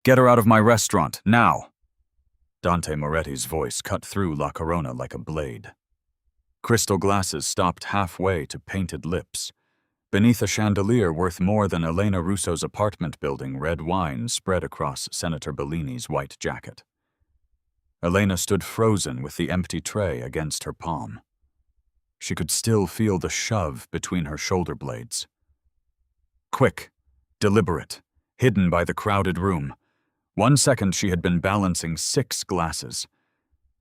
Get her out of my restaurant, now! Dante Moretti's voice cut through La Corona like a blade. Crystal glasses stopped halfway to painted lips. Beneath a chandelier worth more than Elena Russo's apartment building, red wine spread across Senator Bellini's white jacket. Elena stood frozen with the empty tray against her palm. She could still feel the shove between her shoulder blades. Quick, deliberate, hidden by the crowded room. 1 second she had been balancing 6 glasses.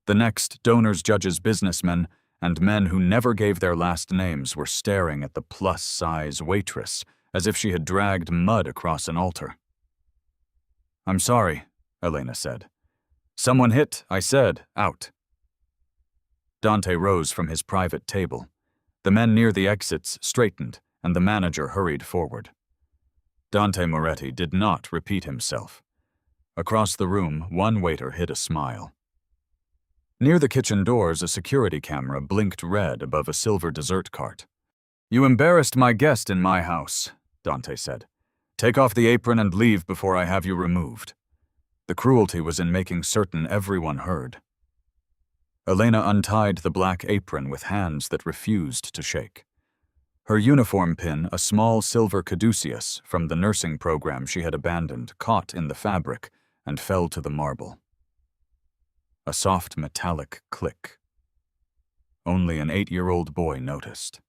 The next, donors, judges, businessmen, and men who never gave their last names were staring at the plus-size waitress as if she had dragged mud across an altar. "I'm sorry," Elena said. "Someone hit, I said, out." Dante rose from his private table. The men near the exits straightened, and the manager hurried forward. Dante Moretti did not repeat himself. Across the room, one waiter hid a smile. Near the kitchen doors, a security camera blinked red above a silver dessert cart. "You embarrassed my guest in my house," Dante said. "Take off the apron and leave before I have you removed." The cruelty was in making certain everyone heard. Elena untied the black apron with hands that refused to shake. Her uniform pin, a small silver caduceus from the nursing program she had abandoned, caught in the fabric and fell to the marble. A soft metallic click. Only an 8-year-old boy noticed.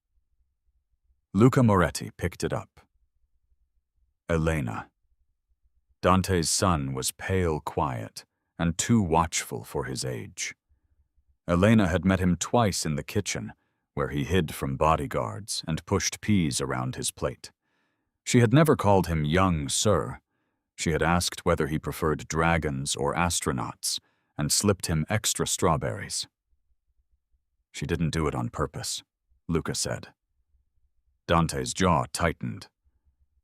Luca Moretti picked it up. Elena. Dante's son was pale quiet and too watchful for his age. Elena had met him twice in the kitchen, where he hid from bodyguards and pushed peas around his plate. She had never called him young sir. She had asked whether he preferred dragons or astronauts, and slipped him extra strawberries. She didn't do it on purpose, Luca said. Dante's jaw tightened.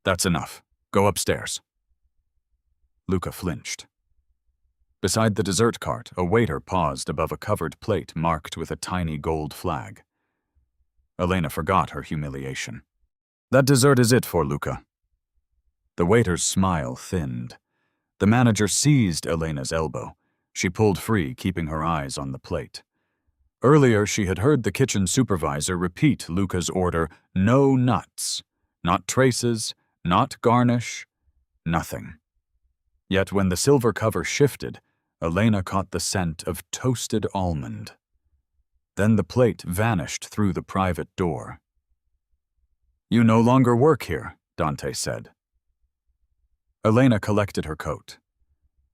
"That's enough. Go upstairs." Luca flinched. Beside the dessert cart, a waiter paused above a covered plate marked with a tiny gold flag. Elena forgot her humiliation. "That dessert is it for Luca." The waiter's smile thinned. The manager seized Elena's elbow. She pulled free, keeping her eyes on the plate. Earlier, she had heard the kitchen supervisor repeat Luca's order, "No nuts. Not traces, not garnish, nothing." Yet when the silver cover shifted, Elena caught the scent of toasted almond. Then the plate vanished through the private door. "You no longer work here," Dante said. Elena collected her coat.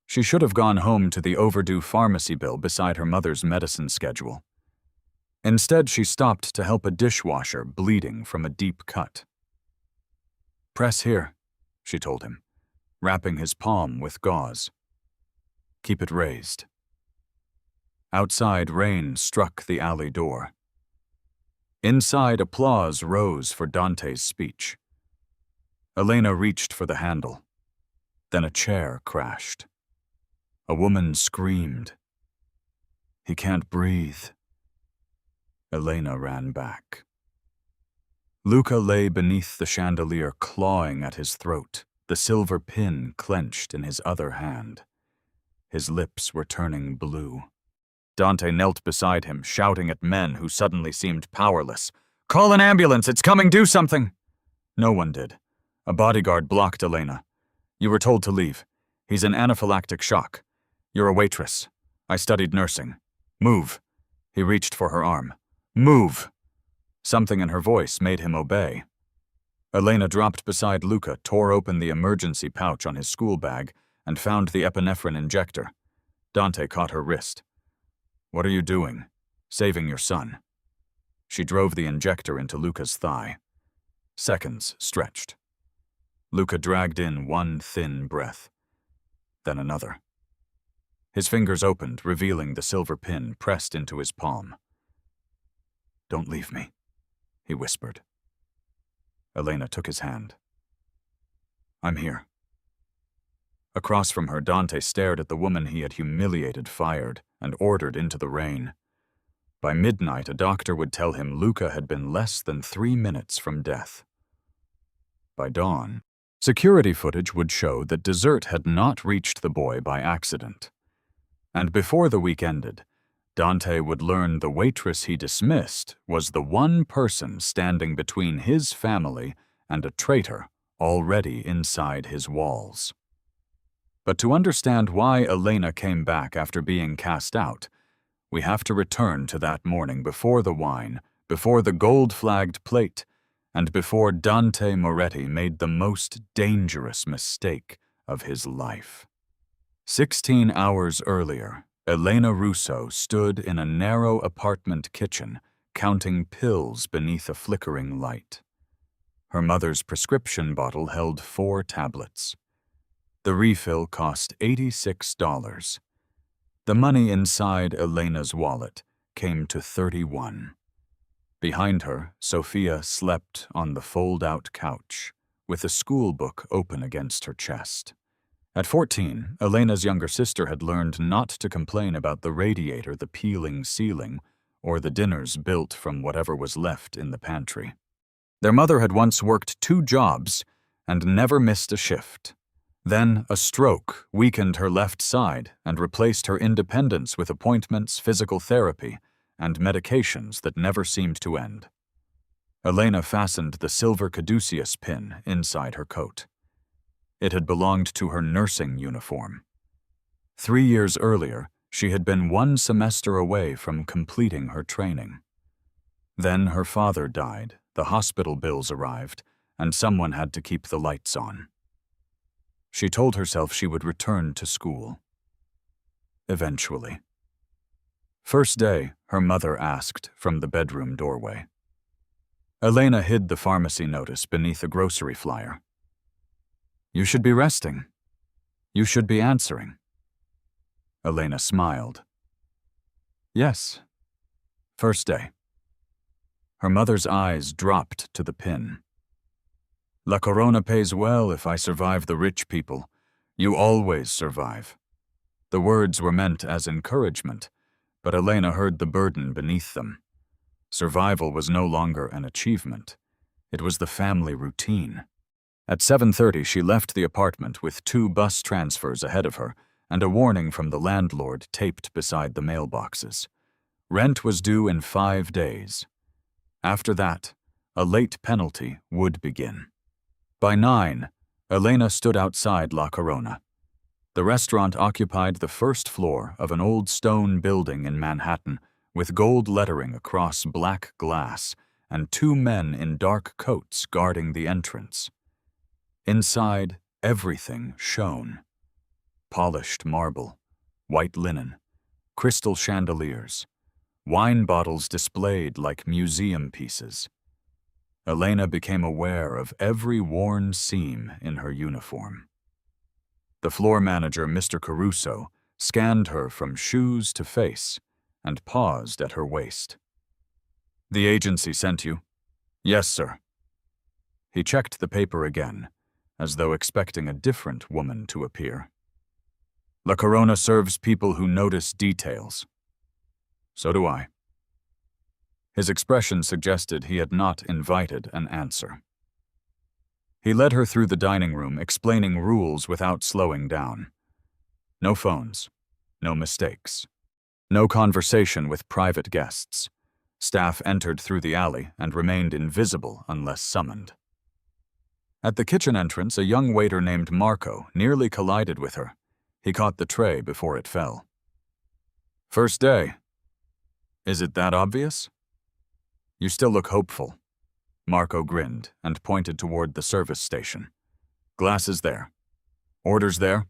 She should have gone home to the overdue pharmacy bill beside her mother's medicine schedule. Instead, she stopped to help a dishwasher bleeding from a deep cut. "Press here," she told him, wrapping his palm with gauze. "Keep it raised." Outside, rain struck the alley door. Inside, applause rose for Dante's speech. Elena reached for the handle. Then a chair crashed. A woman screamed. "He can't breathe." Elena ran back. Luca lay beneath the chandelier, clawing at his throat, the silver pin clenched in his other hand. His lips were turning blue. Dante knelt beside him, shouting at men who suddenly seemed powerless. "Call an ambulance! It's coming! Do something!" No one did. A bodyguard blocked Elena. "You were told to leave. He's in anaphylactic shock. You're a waitress. I studied nursing. Move." He reached for her arm. "Move!" Something in her voice made him obey. Elena dropped beside Luca, tore open the emergency pouch on his school bag, and found the epinephrine injector. Dante caught her wrist. "What are you doing? Saving your son." She drove the injector into Luca's thigh. Seconds stretched. Luca dragged in one thin breath. Then another. His fingers opened, revealing the silver pin pressed into his palm. "Don't leave me," he whispered. Elena took his hand. "I'm here." Across from her, Dante stared at the woman he had humiliated, fired, and ordered into the rain. By midnight, a doctor would tell him Luca had been less than 3 minutes from death. By dawn, Security footage would show that dessert had not reached the boy by accident. And before the week ended, Dante would learn the waitress he dismissed was the one person standing between his family and a traitor already inside his walls. But to understand why Elena came back after being cast out, we have to return to that morning before the wine, before the gold-flagged plate, and before Dante Moretti made the most dangerous mistake of his life. 16 hours earlier, Elena Russo stood in a narrow apartment kitchen, counting pills beneath a flickering light. Her mother's prescription bottle held 4 tablets. The refill cost $86. The money inside Elena's wallet came to $31. Behind her, Sophia slept on the fold-out couch, with a school book open against her chest. At 14, Elena's younger sister had learned not to complain about the radiator, the peeling ceiling, or the dinners built from whatever was left in the pantry. Their mother had once worked 2 jobs and never missed a shift. Then a stroke weakened her left side and replaced her independence with appointments, physical therapy, and medications that never seemed to end. Elena fastened the silver caduceus pin inside her coat. It had belonged to her nursing uniform. 3 years earlier, she had been 1 semester away from completing her training. Then her father died, the hospital bills arrived, and someone had to keep the lights on. She told herself she would return to school. Eventually. First day, her mother asked from the bedroom doorway. Elena hid the pharmacy notice beneath a grocery flyer. "You should be resting. You should be answering." Elena smiled. "Yes. First day." Her mother's eyes dropped to the pin. "La Corona pays well if I survive the rich people. You always survive." The words were meant as encouragement, but Elena heard the burden beneath them. Survival was no longer an achievement. It was the family routine. At 7:30, she left the apartment with 2 bus transfers ahead of her and a warning from the landlord taped beside the mailboxes. Rent was due in 5 days. After that, a late penalty would begin. By 9, Elena stood outside La Corona. The restaurant occupied the first floor of an old stone building in Manhattan with gold lettering across black glass and 2 men in dark coats guarding the entrance. Inside, everything shone. Polished marble, white linen, crystal chandeliers, wine bottles displayed like museum pieces. Elena became aware of every worn seam in her uniform. The floor manager, Mr. Caruso, scanned her from shoes to face and paused at her waist. "The agency sent you?" "Yes, sir." He checked the paper again, as though expecting a different woman to appear. "La Corona serves people who notice details." "So do I." His expression suggested he had not invited an answer. He led her through the dining room, explaining rules without slowing down. No phones, no mistakes, no conversation with private guests. Staff entered through the alley and remained invisible unless summoned. At the kitchen entrance, a young waiter named Marco nearly collided with her. He caught the tray before it fell. "First day. Is it that obvious?" "You still look hopeful." Marco grinned and pointed toward the service station. "Glasses there. Orders there.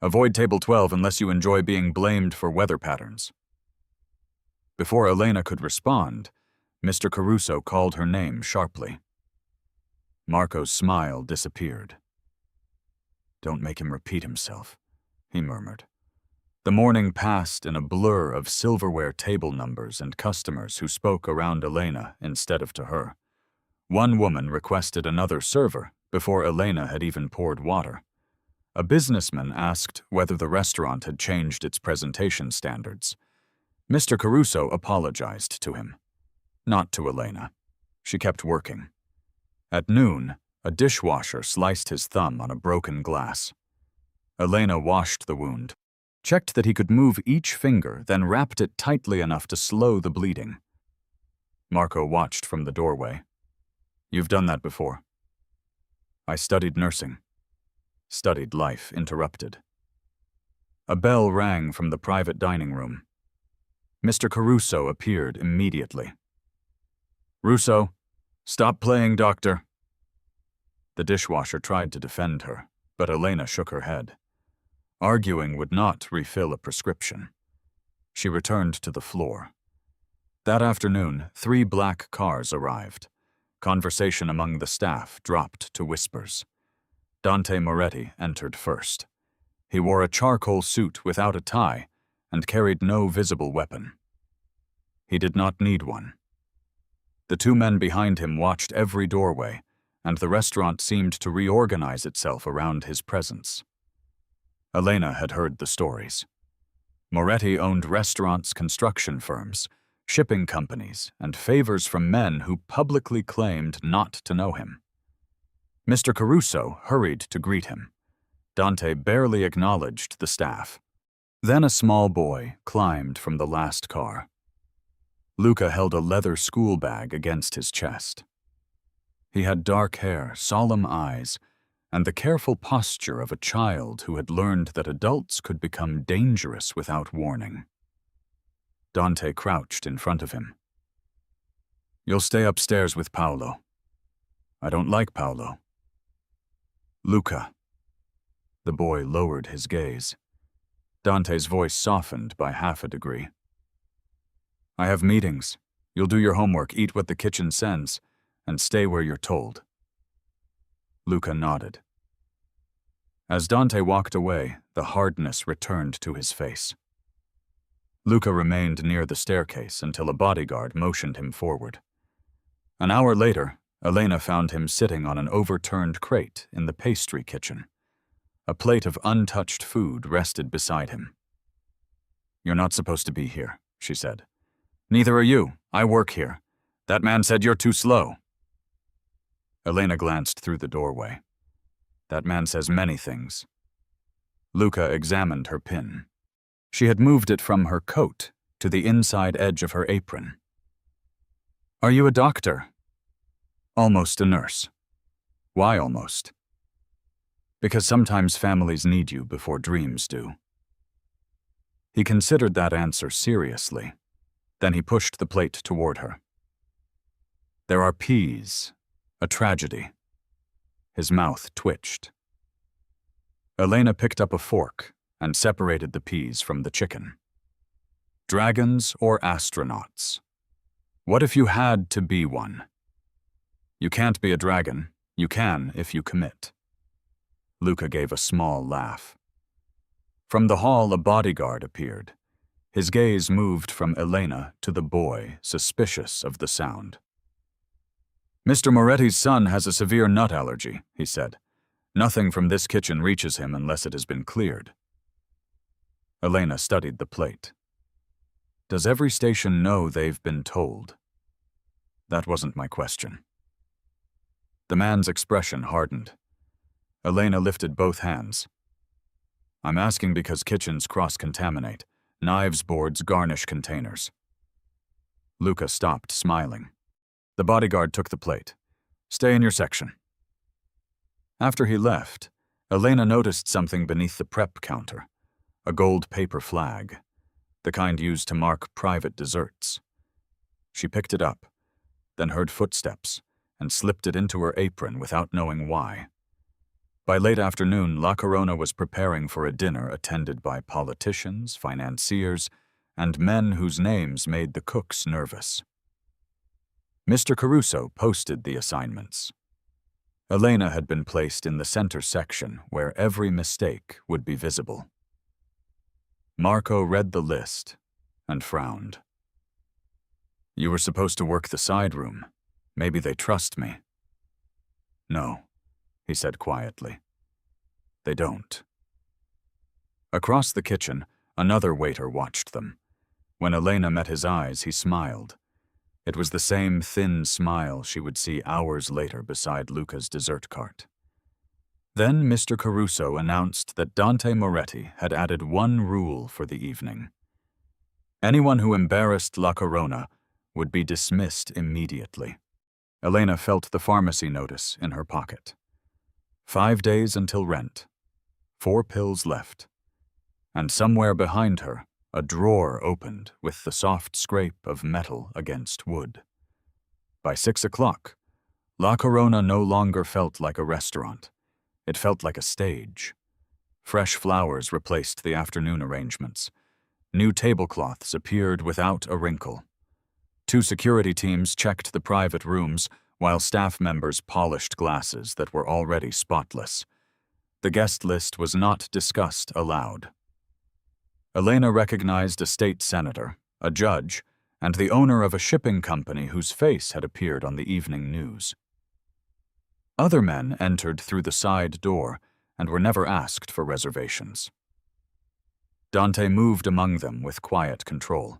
Avoid table 12 unless you enjoy being blamed for weather patterns." Before Elena could respond, Mr. Caruso called her name sharply. Marco's smile disappeared. "Don't make him repeat himself," he murmured. The morning passed in a blur of silverware table numbers and customers who spoke around Elena instead of to her. One woman requested another server before Elena had even poured water. A businessman asked whether the restaurant had changed its presentation standards. Mr. Caruso apologized to him. Not to Elena. She kept working. At noon, A dishwasher sliced his thumb on a broken glass. Elena washed the wound, checked that he could move each finger, then wrapped it tightly enough to slow the bleeding. Marco watched from the doorway. "You've done that before." "I studied nursing." "Studied life," interrupted. A bell rang from the private dining room. Mr. Caruso appeared immediately. "Russo, stop playing doctor." The dishwasher tried to defend her, but Elena shook her head. Arguing would not refill a prescription. She returned to the floor. That afternoon, 3 black cars arrived. Conversation among the staff dropped to whispers. Dante Moretti entered first. He wore a charcoal suit without a tie and carried no visible weapon. He did not need one. The 2 men behind him watched every doorway, and the restaurant seemed to reorganize itself around his presence. Elena had heard the stories. Moretti owned restaurants, construction firms, shipping companies, and favors from men who publicly claimed not to know him. Mr. Caruso hurried to greet him. Dante barely acknowledged the staff. Then a small boy climbed from the last car. Luca held a leather school bag against his chest. He had dark hair, solemn eyes, and the careful posture of a child who had learned that adults could become dangerous without warning. Dante crouched in front of him. "You'll stay upstairs with Paolo." "I don't like Paolo." "Luca." The boy lowered his gaze. Dante's voice softened by half a degree. "I have meetings. You'll do your homework, eat what the kitchen sends, and stay where you're told." Luca nodded. As Dante walked away, the hardness returned to his face. Luca remained near the staircase until a bodyguard motioned him forward. An hour later, Elena found him sitting on an overturned crate in the pastry kitchen. A plate of untouched food rested beside him. "You're not supposed to be here," she said. "Neither are you. I work here. That man said you're too slow." Elena glanced through the doorway. "That man says many things." Luca examined her pin. She had moved it from her coat to the inside edge of her apron. "Are you a doctor?" "Almost a nurse." "Why almost?" "Because sometimes families need you before dreams do." He considered that answer seriously. Then he pushed the plate toward her. "There are peas. A tragedy." His mouth twitched. Elena picked up a fork and separated the peas from the chicken. "Dragons or astronauts? What if you had to be one?" "You can't be a dragon. You can if you commit." Luca gave a small laugh. From the hall, a bodyguard appeared. His gaze moved from Elena to the boy, suspicious of the sound. "Mr. Moretti's son has a severe nut allergy," he said. "Nothing from this kitchen reaches him unless it has been cleared." Elena studied the plate. "Does every station know they've been told?" "That wasn't my question." The man's expression hardened. Elena lifted both hands. "I'm asking because kitchens cross-contaminate. Knives, boards, garnish containers." Luca stopped smiling. The bodyguard took the plate. "Stay in your section." After he left, Elena noticed something beneath the prep counter. A gold paper flag, the kind used to mark private desserts. She picked it up, then heard footsteps, and slipped it into her apron without knowing why. By late afternoon, La Corona was preparing for a dinner attended by politicians, financiers, and men whose names made the cooks nervous. Mr. Caruso posted the assignments. Elena had been placed in the center section where every mistake would be visible. Marco read the list and frowned. "You were supposed to work the side room. Maybe they trust me." "No," he said quietly. "They don't." Across the kitchen, another waiter watched them. When Elena met his eyes, he smiled. It was the same thin smile she would see hours later beside Luca's dessert cart. Then Mr. Caruso announced that Dante Moretti had added one rule for the evening. Anyone who embarrassed La Corona would be dismissed immediately. Elena felt the pharmacy notice in her pocket. 5 days until rent. 4 pills left. And somewhere behind her, a drawer opened with the soft scrape of metal against wood. By 6 o'clock, La Corona no longer felt like a restaurant. It felt like a stage. Fresh flowers replaced the afternoon arrangements. New tablecloths appeared without a wrinkle. 2 security teams checked the private rooms, while staff members polished glasses that were already spotless. The guest list was not discussed aloud. Elena recognized a state senator, a judge, and the owner of a shipping company whose face had appeared on the evening news. Other men entered through the side door and were never asked for reservations. Dante moved among them with quiet control.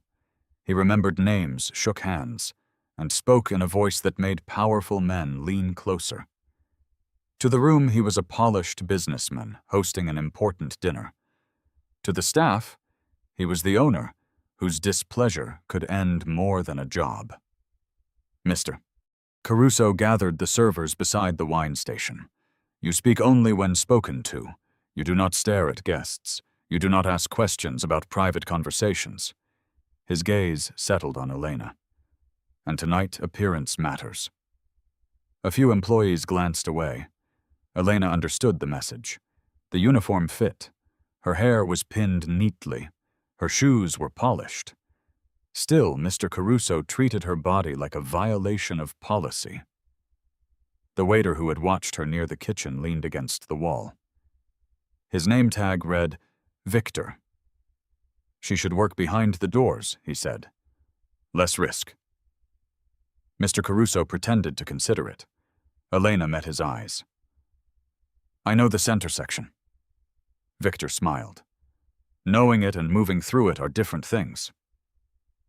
He remembered names, shook hands, and spoke in a voice that made powerful men lean closer. To the room, he was a polished businessman hosting an important dinner. To the staff, he was the owner, whose displeasure could end more than a job. Mr. Caruso gathered the servers beside the wine station. You speak only when spoken to. You do not stare at guests. You do not ask questions about private conversations. His gaze settled on Elena. And tonight, appearance matters. A few employees glanced away. Elena understood the message. The uniform fit. Her hair was pinned neatly. Her shoes were polished. Still, Mr. Caruso treated her body like a violation of policy. The waiter who had watched her near the kitchen leaned against the wall. His name tag read, Victor. She should work behind the doors, he said. Less risk. Mr. Caruso pretended to consider it. Elena met his eyes. I know the center section. Victor smiled. Knowing it and moving through it are different things.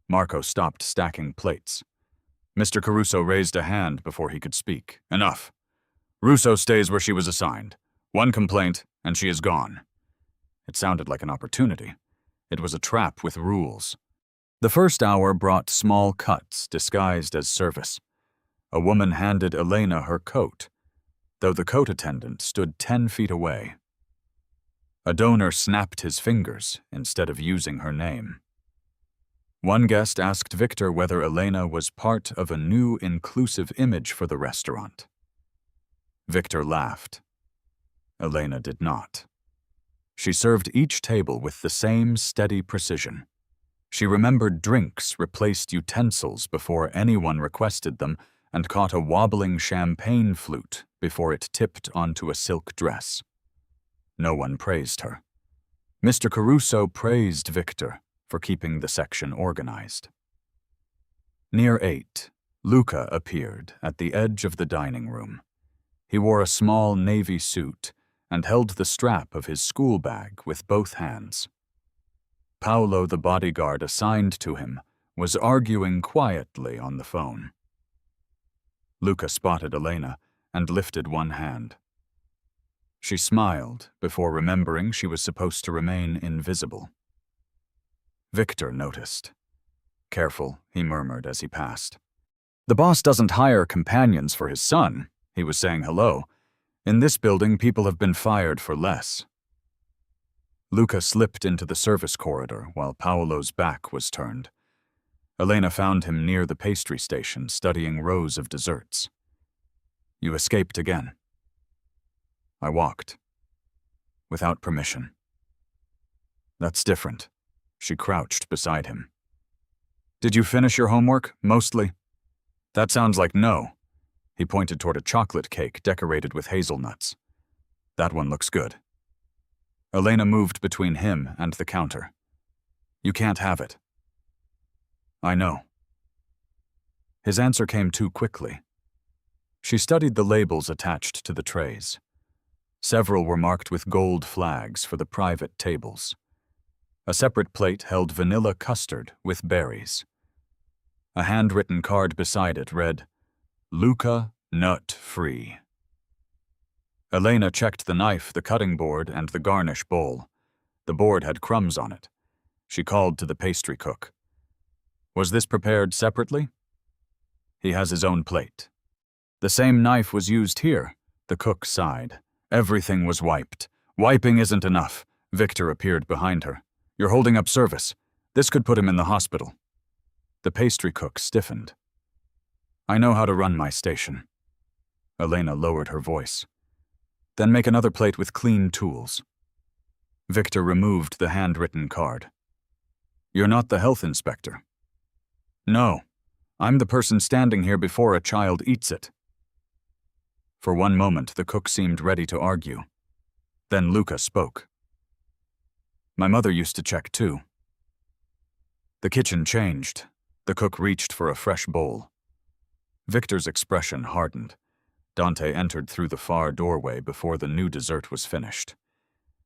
Marco stopped stacking plates. Mr. Caruso raised a hand before he could speak. Enough. Russo stays where she was assigned. 1 complaint, and she is gone. It sounded like an opportunity. It was a trap with rules. The first hour brought small cuts disguised as service. A woman handed Elena her coat, though the coat attendant stood 10 feet away. A donor snapped his fingers instead of using her name. One guest asked Victor whether Elena was part of a new inclusive image for the restaurant. Victor laughed. Elena did not. She served each table with the same steady precision. She remembered drinks replaced utensils before anyone requested them and caught a wobbling champagne flute before it tipped onto a silk dress. No one praised her. Mr. Caruso praised Victor for keeping the section organized. Near 8, Luca appeared at the edge of the dining room. He wore a small navy suit and held the strap of his school bag with both hands. Paolo, the bodyguard assigned to him, was arguing quietly on the phone. Luca spotted Elena and lifted one hand. She smiled before remembering she was supposed to remain invisible. Victor noticed. Careful, he murmured as he passed. The boss doesn't hire companions for his son, he was saying hello. In this building, people have been fired for less. Luca slipped into the service corridor while Paolo's back was turned. Elena found him near the pastry station studying rows of desserts. You escaped again. I walked. Without permission. That's different. She crouched beside him. Did you finish your homework, mostly? That sounds like no. He pointed toward a chocolate cake decorated with hazelnuts. That one looks good. Elena moved between him and the counter. You can't have it. I know. His answer came too quickly. She studied the labels attached to the trays. Several were marked with gold flags for the private tables. A separate plate held vanilla custard with berries. A handwritten card beside it read, "Luca, nut-free." Elena checked the knife, the cutting board, and the garnish bowl. The board had crumbs on it. She called to the pastry cook. Was this prepared separately? He has his own plate. The same knife was used here. The cook sighed. Everything was wiped. Wiping isn't enough. Victor appeared behind her. You're holding up service. This could put him in the hospital. The pastry cook stiffened. I know how to run my station. Elena lowered her voice. Then make another plate with clean tools. Victor removed the handwritten card. You're not the health inspector. No, I'm the person standing here before a child eats it. For one moment, the cook seemed ready to argue. Then Luca spoke. My mother used to check too. The kitchen changed. The cook reached for a fresh bowl. Victor's expression hardened. Dante entered through the far doorway before the new dessert was finished.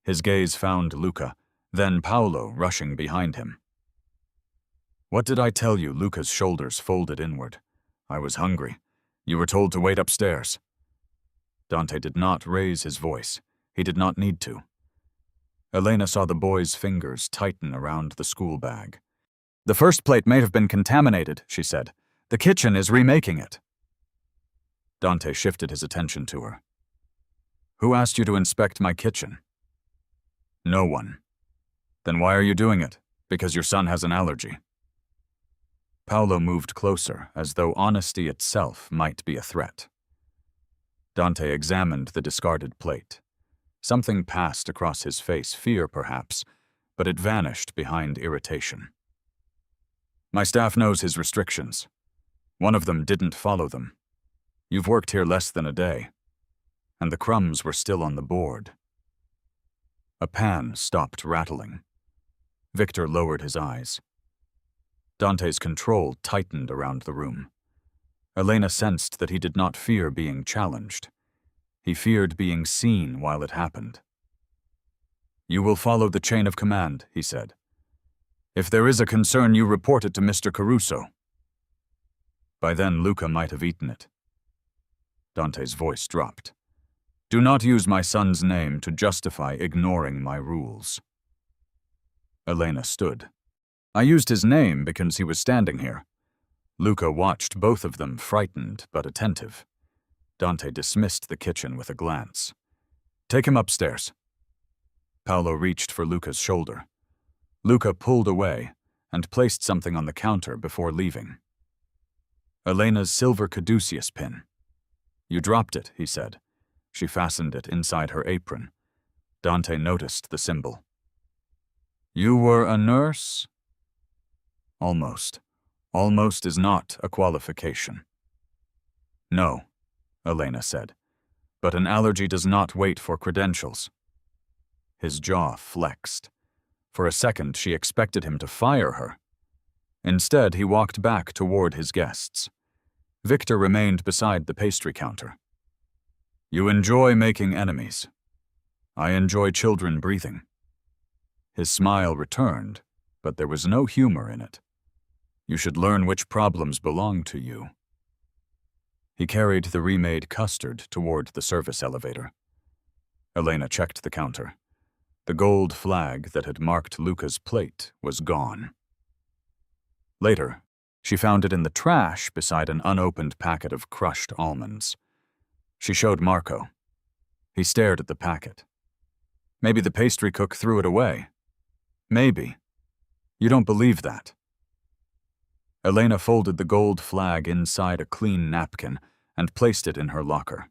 His gaze found Luca, then Paolo rushing behind him. What did I tell you? Luca's shoulders folded inward. I was hungry. You were told to wait upstairs. Dante did not raise his voice. He did not need to. Elena saw the boy's fingers tighten around the school bag. The first plate may have been contaminated, she said. The kitchen is remaking it. Dante shifted his attention to her. Who asked you to inspect my kitchen? No one. Then why are you doing it? Because your son has an allergy. Paolo moved closer, as though honesty itself might be a threat. Dante examined the discarded plate. Something passed across his face, fear perhaps, but it vanished behind irritation. My staff knows his restrictions. One of them didn't follow them. You've worked here less than a day, and the crumbs were still on the board. A pan stopped rattling. Victor lowered his eyes. Dante's control tightened around the room. Elena sensed that he did not fear being challenged. He feared being seen while it happened. You will follow the chain of command, he said. If there is a concern, you report it to Mr. Caruso. By then, Luca might have eaten it. Dante's voice dropped. Do not use my son's name to justify ignoring my rules. Elena stood. I used his name because he was standing here. Luca watched both of them, frightened but attentive. Dante dismissed the kitchen with a glance. Take him upstairs. Paolo reached for Luca's shoulder. Luca pulled away and placed something on the counter before leaving. Elena's silver caduceus pin. You dropped it, he said. She fastened it inside her apron. Dante noticed the symbol. You were a nurse? Almost. Almost is not a qualification. No, Elena said, but an allergy does not wait for credentials. His jaw flexed. For a second, she expected him to fire her. Instead, he walked back toward his guests. Victor remained beside the pastry counter. You enjoy making enemies. I enjoy children breathing. His smile returned, but there was no humor in it. You should learn which problems belong to you. He carried the remade custard toward the service elevator. Elena checked the counter. The gold flag that had marked Luca's plate was gone. Later, she found it in the trash beside an unopened packet of crushed almonds. She showed Marco. He stared at the packet. Maybe the pastry cook threw it away. Maybe. You don't believe that. Elena folded the gold flag inside a clean napkin and placed it in her locker.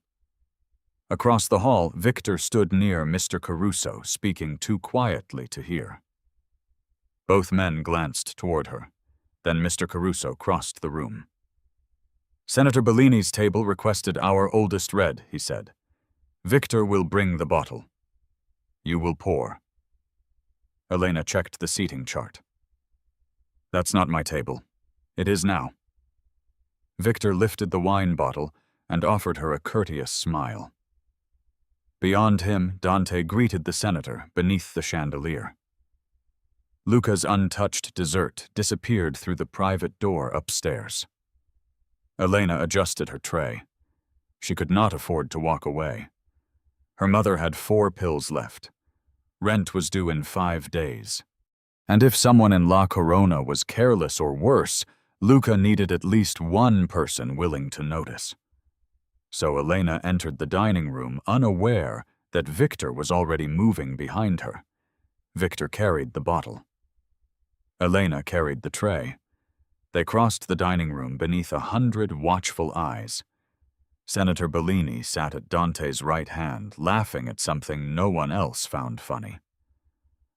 Across the hall, Victor stood near Mr. Caruso, speaking too quietly to hear. Both men glanced toward her. Then Mr. Caruso crossed the room. Senator Bellini's table requested our oldest red, he said. Victor will bring the bottle. You will pour. Elena checked the seating chart. That's not my table. It is now. Victor lifted the wine bottle and offered her a courteous smile. Beyond him, Dante greeted the senator beneath the chandelier. Luca's untouched dessert disappeared through the private door upstairs. Elena adjusted her tray. She could not afford to walk away. Her mother had 4 pills left. Rent was due in 5 days. And if someone in La Corona was careless or worse, Luca needed at least one person willing to notice. So Elena entered the dining room unaware that Victor was already moving behind her. Victor carried the bottle. Elena carried the tray. They crossed the dining room beneath 100 watchful eyes. Senator Bellini sat at Dante's right hand, laughing at something no one else found funny.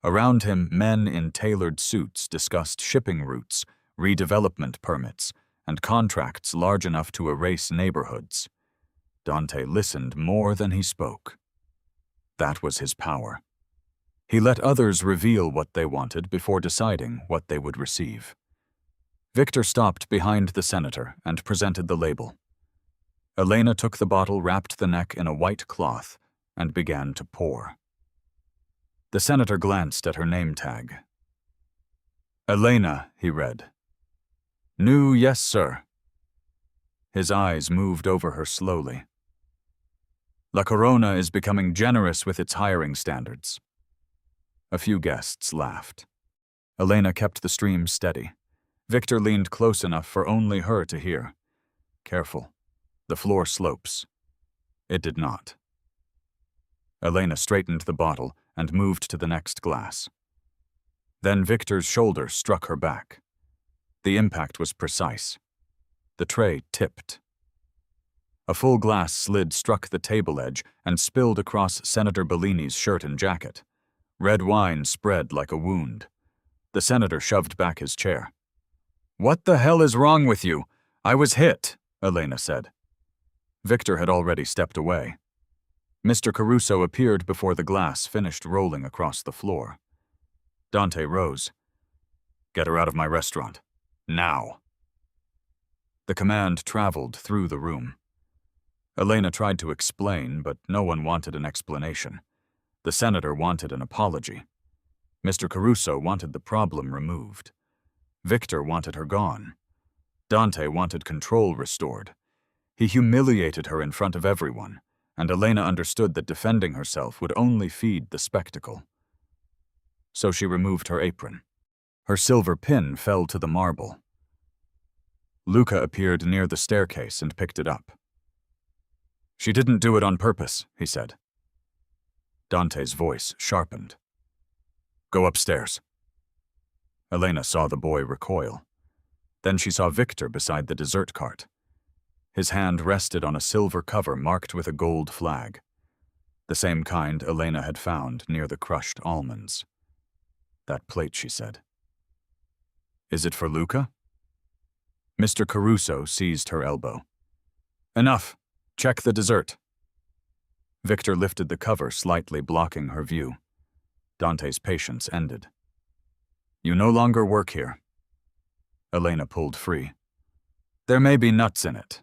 Around him, men in tailored suits discussed shipping routes, redevelopment permits, and contracts large enough to erase neighborhoods. Dante listened more than he spoke. That was his power. He let others reveal what they wanted before deciding what they would receive. Victor stopped behind the senator and presented the label. Elena took the bottle, wrapped the neck in a white cloth, and began to pour. The senator glanced at her name tag. Elena, he read. New, yes, sir. His eyes moved over her slowly. La Corona is becoming generous with its hiring standards. A few guests laughed. Elena kept the stream steady. Victor leaned close enough for only her to hear. Careful. The floor slopes. It did not. Elena straightened the bottle and moved to the next glass. Then Victor's shoulder struck her back. The impact was precise. The tray tipped. A full glass struck the table edge and spilled across Senator Bellini's shirt and jacket. Red wine spread like a wound. The senator shoved back his chair. What the hell is wrong with you? I was hit, Elena said. Victor had already stepped away. Mr. Caruso appeared before the glass finished rolling across the floor. Dante rose. Get her out of my restaurant. Now. The command traveled through the room. Elena tried to explain, but no one wanted an explanation. The senator wanted an apology. Mr. Caruso wanted the problem removed. Victor wanted her gone. Dante wanted control restored. He humiliated her in front of everyone, and Elena understood that defending herself would only feed the spectacle. So she removed her apron. Her silver pin fell to the marble. Luca appeared near the staircase and picked it up. She didn't do it on purpose, he said. Dante's voice sharpened. Go upstairs. Elena saw the boy recoil. Then she saw Victor beside the dessert cart. His hand rested on a silver cover marked with a gold flag, the same kind Elena had found near the crushed almonds. That plate, she said. Is it for Luca? Mr. Caruso seized her elbow. Enough. Check the dessert. Victor lifted the cover, slightly blocking her view. Dante's patience ended. You no longer work here. Elena pulled free. There may be nuts in it.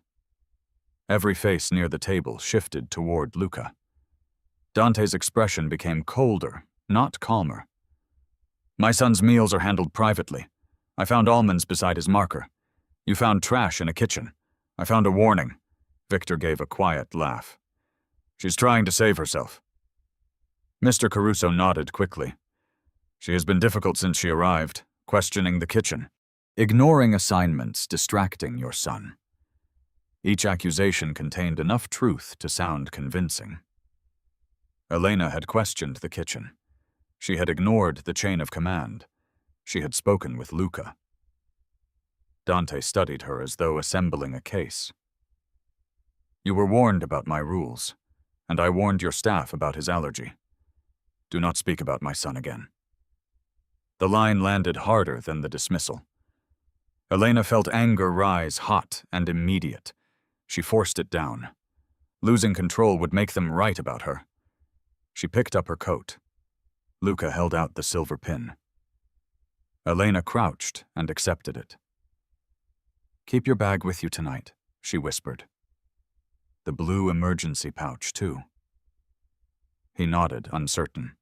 Every face near the table shifted toward Luca. Dante's expression became colder, not calmer. My son's meals are handled privately. I found almonds beside his marker. You found trash in a kitchen. I found a warning. Victor gave a quiet laugh. She's trying to save herself. Mr. Caruso nodded quickly. She has been difficult since she arrived, questioning the kitchen, ignoring assignments, distracting your son. Each accusation contained enough truth to sound convincing. Elena had questioned the kitchen. She had ignored the chain of command. She had spoken with Luca. Dante studied her as though assembling a case. You were warned about my rules, and I warned your staff about his allergy. Do not speak about my son again. The line landed harder than the dismissal. Elena felt anger rise hot and immediate. She forced it down. Losing control would make them right about her. She picked up her coat. Luca held out the silver pin. Elena crouched and accepted it. Keep your bag with you tonight, she whispered. The blue emergency pouch, too. He nodded, uncertain.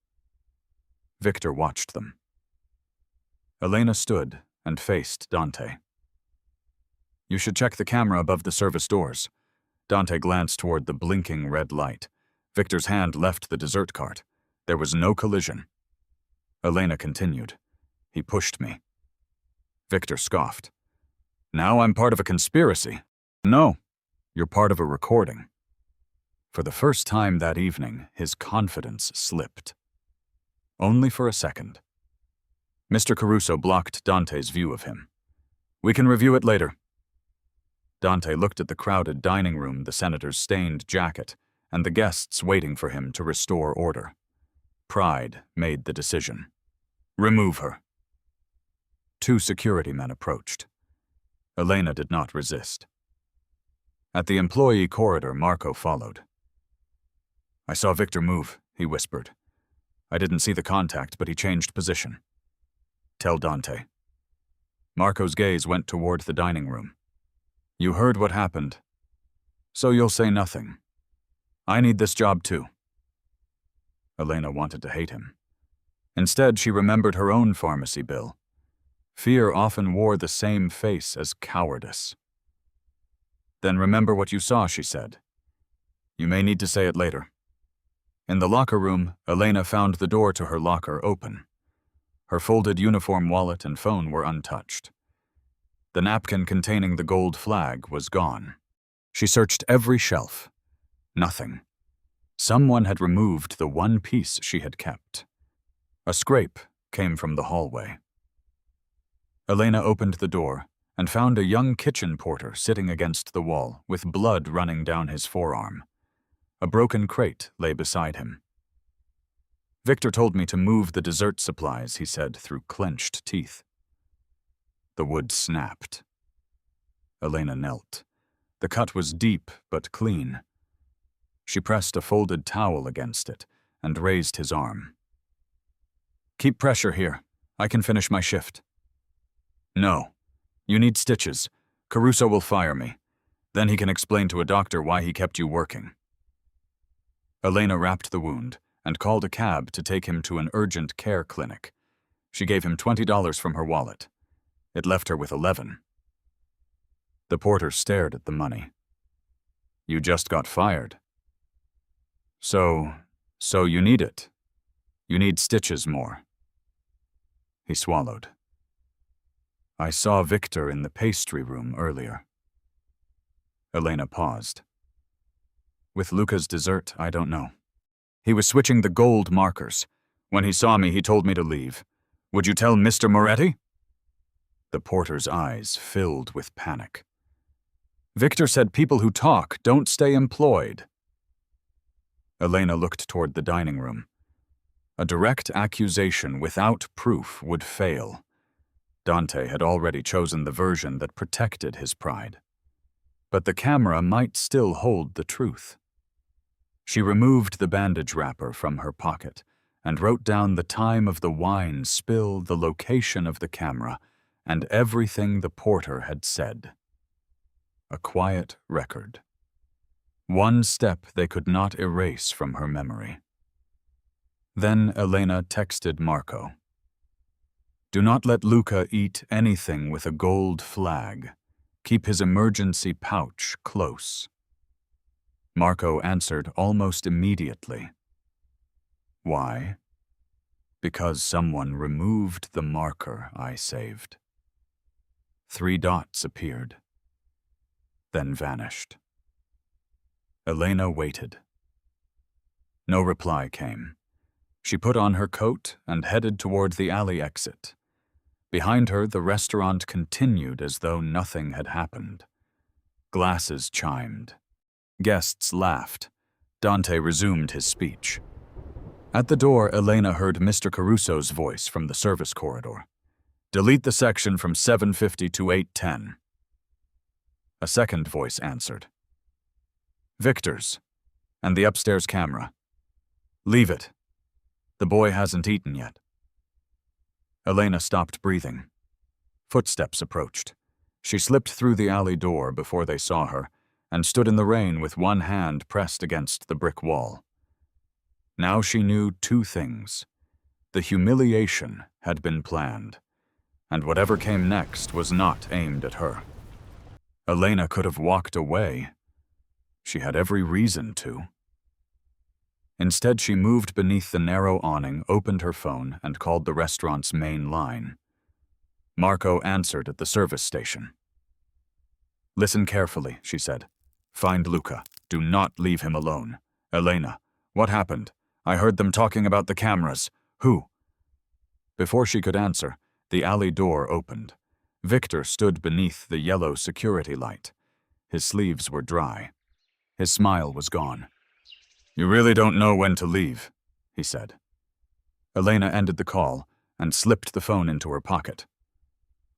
Victor watched them. Elena stood and faced Dante. "You should check the camera above the service doors." Dante glanced toward the blinking red light. Victor's hand left the dessert cart. There was no collision. Elena continued. "He pushed me." Victor scoffed. "Now I'm part of a conspiracy." "No, you're part of a recording." For the first time that evening, his confidence slipped. Only for a second. Mr. Caruso blocked Dante's view of him. "We can review it later." Dante looked at the crowded dining room, the senator's stained jacket, and the guests waiting for him to restore order. Pride made the decision. "Remove her." 2 security men approached. Elena did not resist. At the employee corridor, Marco followed. "I saw Victor move," he whispered. "I didn't see the contact, but he changed position." "Tell Dante." Marco's gaze went toward the dining room. "You heard what happened, so you'll say nothing. I need this job too." Elena wanted to hate him. Instead, she remembered her own pharmacy bill. Fear often wore the same face as cowardice. "Then remember what you saw," she said. "You may need to say it later." In the locker room, Elena found the door to her locker open. Her folded uniform wallet and phone were untouched. The napkin containing the gold flag was gone. She searched every shelf. Nothing. Someone had removed the one piece she had kept. A scrape came from the hallway. Elena opened the door and found a young kitchen porter sitting against the wall with blood running down his forearm. A broken crate lay beside him. "Victor told me to move the dessert supplies," he said through clenched teeth. The wood snapped. Elena knelt. The cut was deep but clean. She pressed a folded towel against it and raised his arm. "Keep pressure here. I can finish my shift." "No. You need stitches. Caruso will fire me. Then he can explain to a doctor why he kept you working." Elena wrapped the wound and called a cab to take him to an urgent care clinic. She gave him $20 from her wallet. It left her with 11. The porter stared at the money. "You just got fired." So you need it. You need stitches more." He swallowed. "I saw Victor in the pastry room earlier." Elena paused. "With Luca's dessert, I don't know. He was switching the gold markers. When he saw me, he told me to leave. Would you tell Mr. Moretti?" The porter's eyes filled with panic. "Victor said people who talk don't stay employed." Elena looked toward the dining room. A direct accusation without proof would fail. Dante had already chosen the version that protected his pride. But the camera might still hold the truth. She removed the bandage wrapper from her pocket and wrote down the time of the wine spill, the location of the camera, and everything the porter had said. A quiet record. One step they could not erase from her memory. Then Elena texted Marco. "Do not let Luca eat anything with a gold flag. Keep his emergency pouch close." Marco answered almost immediately. "Why?" "Because someone removed the marker I saved." 3 dots appeared, then vanished. Elena waited. No reply came. She put on her coat and headed toward the alley exit. Behind her, the restaurant continued as though nothing had happened. Glasses chimed. Guests laughed. Dante resumed his speech. At the door, Elena heard Mr. Caruso's voice from the service corridor. "Delete the section from 750 to 810. A second voice answered. "Victor's, and the upstairs camera. Leave it. The boy hasn't eaten yet." Elena stopped breathing. Footsteps approached. She slipped through the alley door before they saw her and stood in the rain with one hand pressed against the brick wall. Now she knew 2 things. The humiliation had been planned. and whatever came next was not aimed at her. Elena could have walked away. She had every reason to. Instead, she moved beneath the narrow awning, opened her phone, and called the restaurant's main line. Marco answered at the service station. "Listen carefully," she said. "Find Luca. Do not leave him alone. Elena, what happened? I heard them talking about the cameras. Who?" Before she could answer, the alley door opened. Victor stood beneath the yellow security light. His sleeves were dry. His smile was gone. "You really don't know when to leave," he said. Elena ended the call and slipped the phone into her pocket.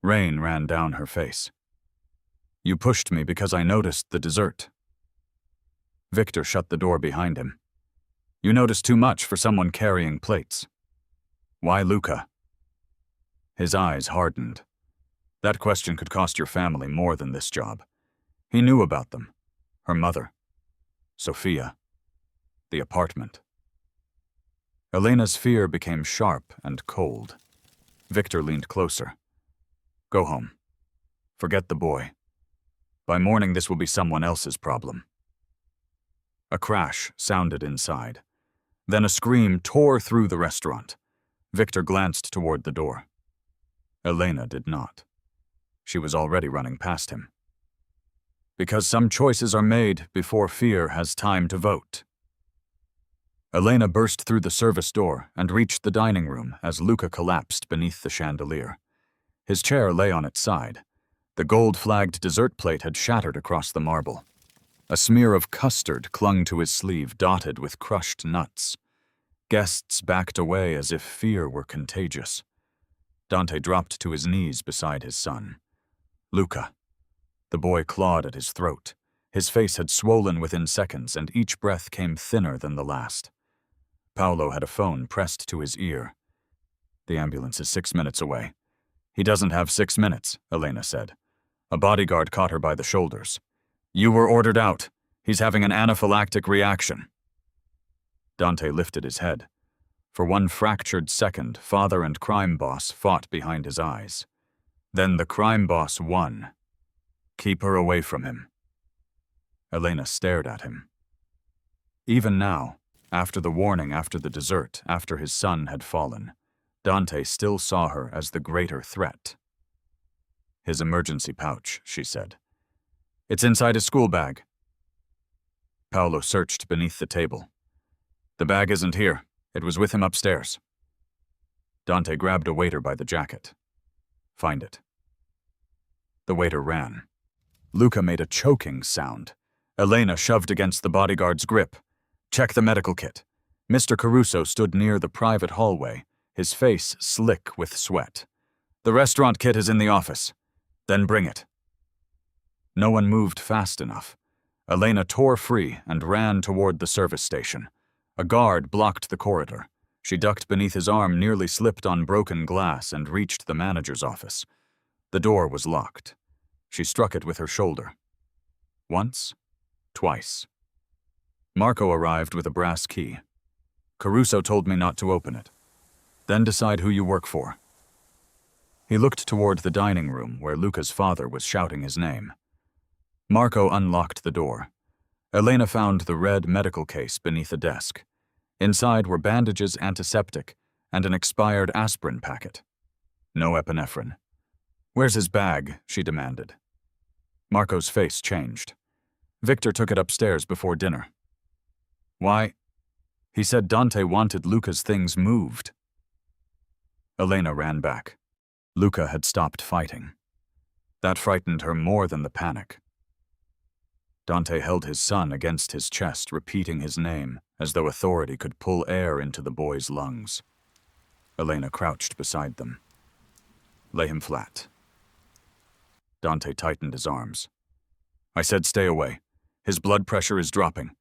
Rain ran down her face. "You pushed me because I noticed the dessert." Victor shut the door behind him. "You noticed too much for someone carrying plates." "Why Luca?" His eyes hardened. That question could cost your family more than this job. He knew about them. Her mother. Sophia. The apartment. Elena's fear became sharp and cold. Victor leaned closer. "Go home. Forget the boy. By morning this will be someone else's problem." A crash sounded inside. Then a scream tore through the restaurant. Victor glanced toward the door. Elena did not. She was already running past him. Because some choices are made before fear has time to vote. Elena burst through the service door and reached the dining room as Luca collapsed beneath the chandelier. His chair lay on its side. The gold-flagged dessert plate had shattered across the marble. A smear of custard clung to his sleeve, dotted with crushed nuts. Guests backed away as if fear were contagious. Dante dropped to his knees beside his son. "Luca." The boy clawed at his throat. His face had swollen within seconds, and each breath came thinner than the last. Paolo had a phone pressed to his ear. "The ambulance is 6 minutes away." "He doesn't have 6 minutes," Elena said. A bodyguard caught her by the shoulders. "You were ordered out. He's having an anaphylactic reaction." Dante lifted his head. For one fractured second, father and crime boss fought behind his eyes. Then the crime boss won. "Keep her away from him." Elena stared at him. Even now, after the warning, after the dessert, after his son had fallen, Dante still saw her as the greater threat. "His emergency pouch," she said. "It's inside his school bag." Paolo searched beneath the table. "The bag isn't here. It was with him upstairs." Dante grabbed a waiter by the jacket. "Find it." The waiter ran. Luca made a choking sound. Elena shoved against the bodyguard's grip. "Check the medical kit." Mr. Caruso stood near the private hallway, his face slick with sweat. "The restaurant kit is in the office." "Then bring it." No one moved fast enough. Elena tore free and ran toward the service station. A guard blocked the corridor. She ducked beneath his arm, nearly slipped on broken glass, and reached the manager's office. The door was locked. She struck it with her shoulder. Once, twice. Marco arrived with a brass key. "Caruso told me not to open it. Then decide who you work for." He looked toward the dining room where Luca's father was shouting his name. Marco unlocked the door. Elena found the red medical case beneath a desk. Inside were bandages, antiseptic, and an expired aspirin packet. No epinephrine. "Where's his bag?" she demanded. Marco's face changed. "Victor took it upstairs before dinner." "Why?" "He said Dante wanted Luca's things moved." Elena ran back. Luca had stopped fighting. That frightened her more than the panic. Dante held his son against his chest, repeating his name, as though authority could pull air into the boy's lungs. Elena crouched beside them. "Lay him flat." Dante tightened his arms. "I said stay away. His blood pressure is dropping.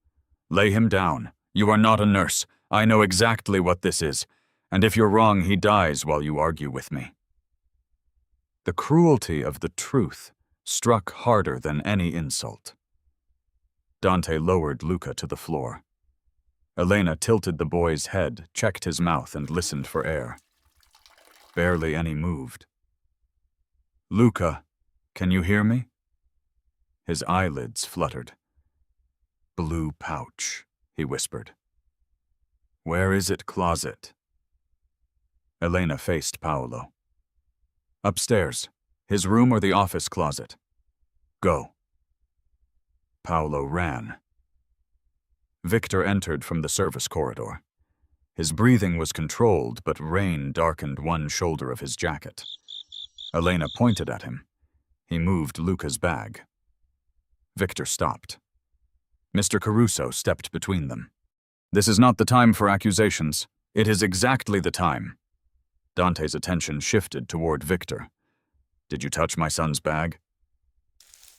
Lay him down. You are not a nurse. I know exactly what this is. And if you're wrong, he dies while you argue with me." The cruelty of the truth struck harder than any insult. Dante lowered Luca to the floor. Elena tilted the boy's head, checked his mouth, and listened for air. Barely any moved. Luca, can you hear me? His eyelids fluttered. Blue pouch, he whispered. Where is it, closet? Elena faced Paolo. Upstairs. His room or the office closet. Go. Paolo ran. Victor entered from the service corridor. His breathing was controlled, but rain darkened one shoulder of his jacket. Elena pointed at him. He moved Luca's bag. Victor stopped. Mr. Caruso stepped between them. This is not the time for accusations. It is exactly the time. Dante's attention shifted toward Victor. Did you touch my son's bag?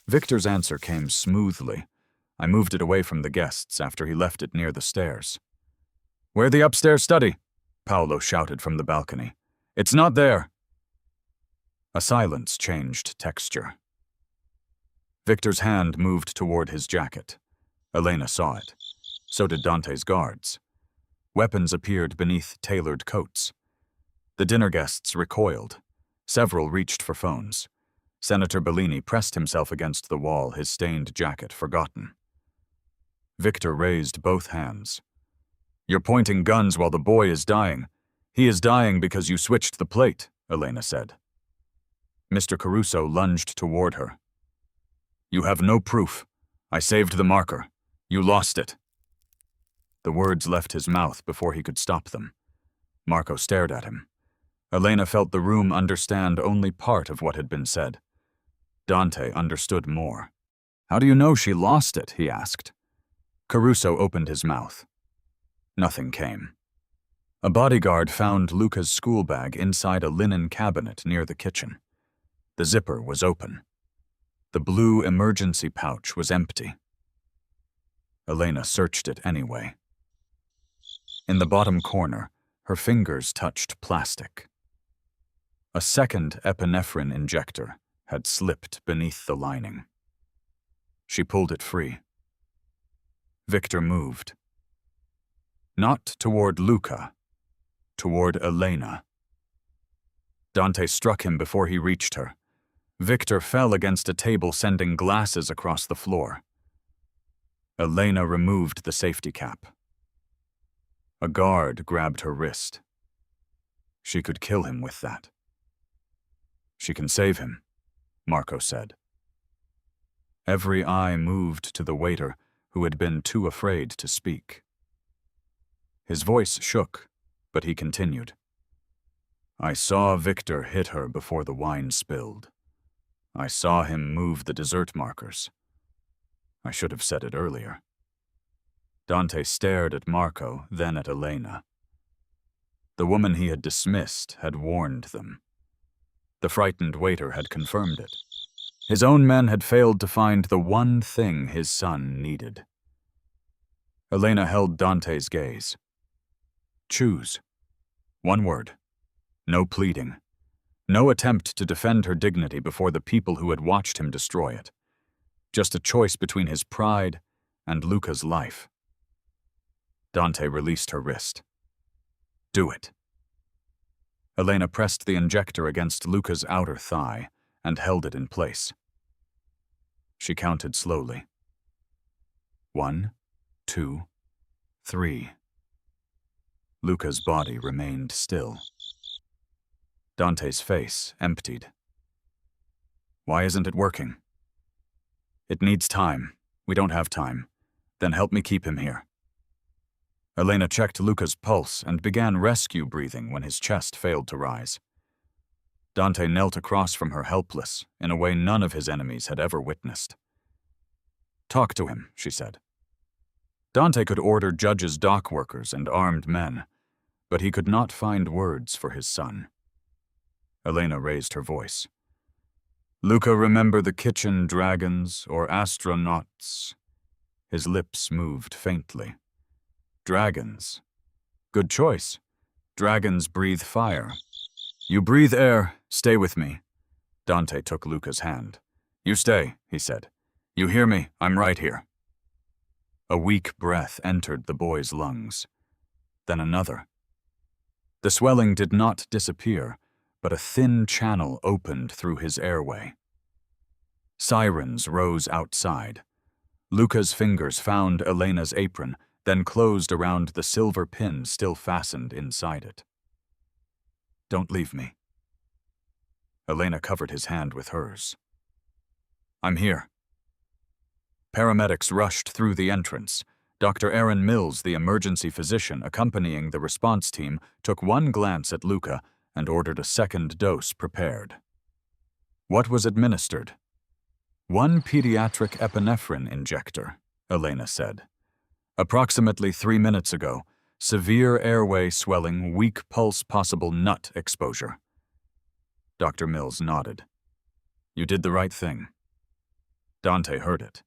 Victor's answer came smoothly. I moved it away from the guests after he left it near the stairs. Where the upstairs study? Paolo shouted from the balcony. It's not there. A silence changed texture. Victor's hand moved toward his jacket. Elena saw it. So did Dante's guards. Weapons appeared beneath tailored coats. The dinner guests recoiled. Several reached for phones. Senator Bellini pressed himself against the wall, his stained jacket forgotten. Victor raised both hands. You're pointing guns while the boy is dying. He is dying because you switched the plate, Elena said. Mr. Caruso lunged toward her. You have no proof. I saved the marker. You lost it. The words left his mouth before he could stop them. Marco stared at him. Elena felt the room understand only part of what had been said. Dante understood more. How do you know she lost it? He asked. Caruso opened his mouth. Nothing came. A bodyguard found Luca's school bag inside a linen cabinet near the kitchen. The zipper was open. The blue emergency pouch was empty. Elena searched it anyway. In the bottom corner, her fingers touched plastic. A second epinephrine injector had slipped beneath the lining. She pulled it free. Victor moved. Not toward Luca, toward Elena. Dante struck him before he reached her. Victor fell against a table, sending glasses across the floor. Elena removed the safety cap. A guard grabbed her wrist. She could kill him with that. She can save him, Marco said. Every eye moved to the waiter, who had been too afraid to speak. His voice shook, but he continued. I saw Victor hit her before the wine spilled. I saw him move the dessert markers. I should have said it earlier. Dante stared at Marco, then at Elena. The woman he had dismissed had warned them. The frightened waiter had confirmed it. His own men had failed to find the one thing his son needed. Elena held Dante's gaze. Choose. One word. No pleading. No attempt to defend her dignity before the people who had watched him destroy it. Just a choice between his pride and Luca's life. Dante released her wrist. Do it. Elena pressed the injector against Luca's outer thigh and held it in place. She counted slowly. 1, 2, 3. Luca's body remained still. Dante's face emptied. Why isn't it working? It needs time. We don't have time. Then help me keep him here. Elena checked Luca's pulse and began rescue breathing when his chest failed to rise. Dante knelt across from her helpless, in a way none of his enemies had ever witnessed. Talk to him, she said. Dante could order judges, dock workers, and armed men, but he could not find words for his son. Elena raised her voice. Luca, remember the kitchen dragons or astronauts? His lips moved faintly. Dragons. Good choice. Dragons breathe fire. You breathe air. Stay with me. Dante took Luca's hand. You stay, he said. You hear me? I'm right here. A weak breath entered the boy's lungs. Then another. The swelling did not disappear, but a thin channel opened through his airway. Sirens rose outside. Luca's fingers found Elena's apron, then closed around the silver pin still fastened inside it. "Don't leave me." Elena covered his hand with hers. "I'm here." Paramedics rushed through the entrance. Dr. Aaron Mills, the emergency physician accompanying the response team, took one glance at Luca and ordered a second dose prepared. What was administered? "One pediatric epinephrine injector," Elena said. "Approximately 3 minutes ago, severe airway swelling, weak pulse, possible nut exposure." Dr. Mills nodded. "You did the right thing." Dante heard it.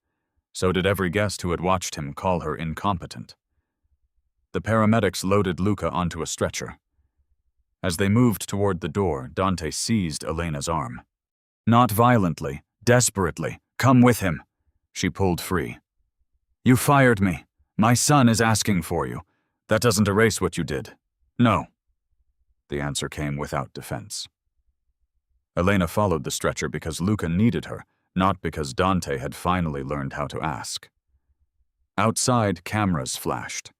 So did every guest who had watched him call her incompetent. The paramedics loaded Luca onto a stretcher. As they moved toward the door, Dante seized Elena's arm. "Not violently, desperately. Come with him." She pulled free. "You fired me. My son is asking for you. That doesn't erase what you did." "No." The answer came without defense. Elena followed the stretcher because Luca needed her, not because Dante had finally learned how to ask. Outside, cameras flashed.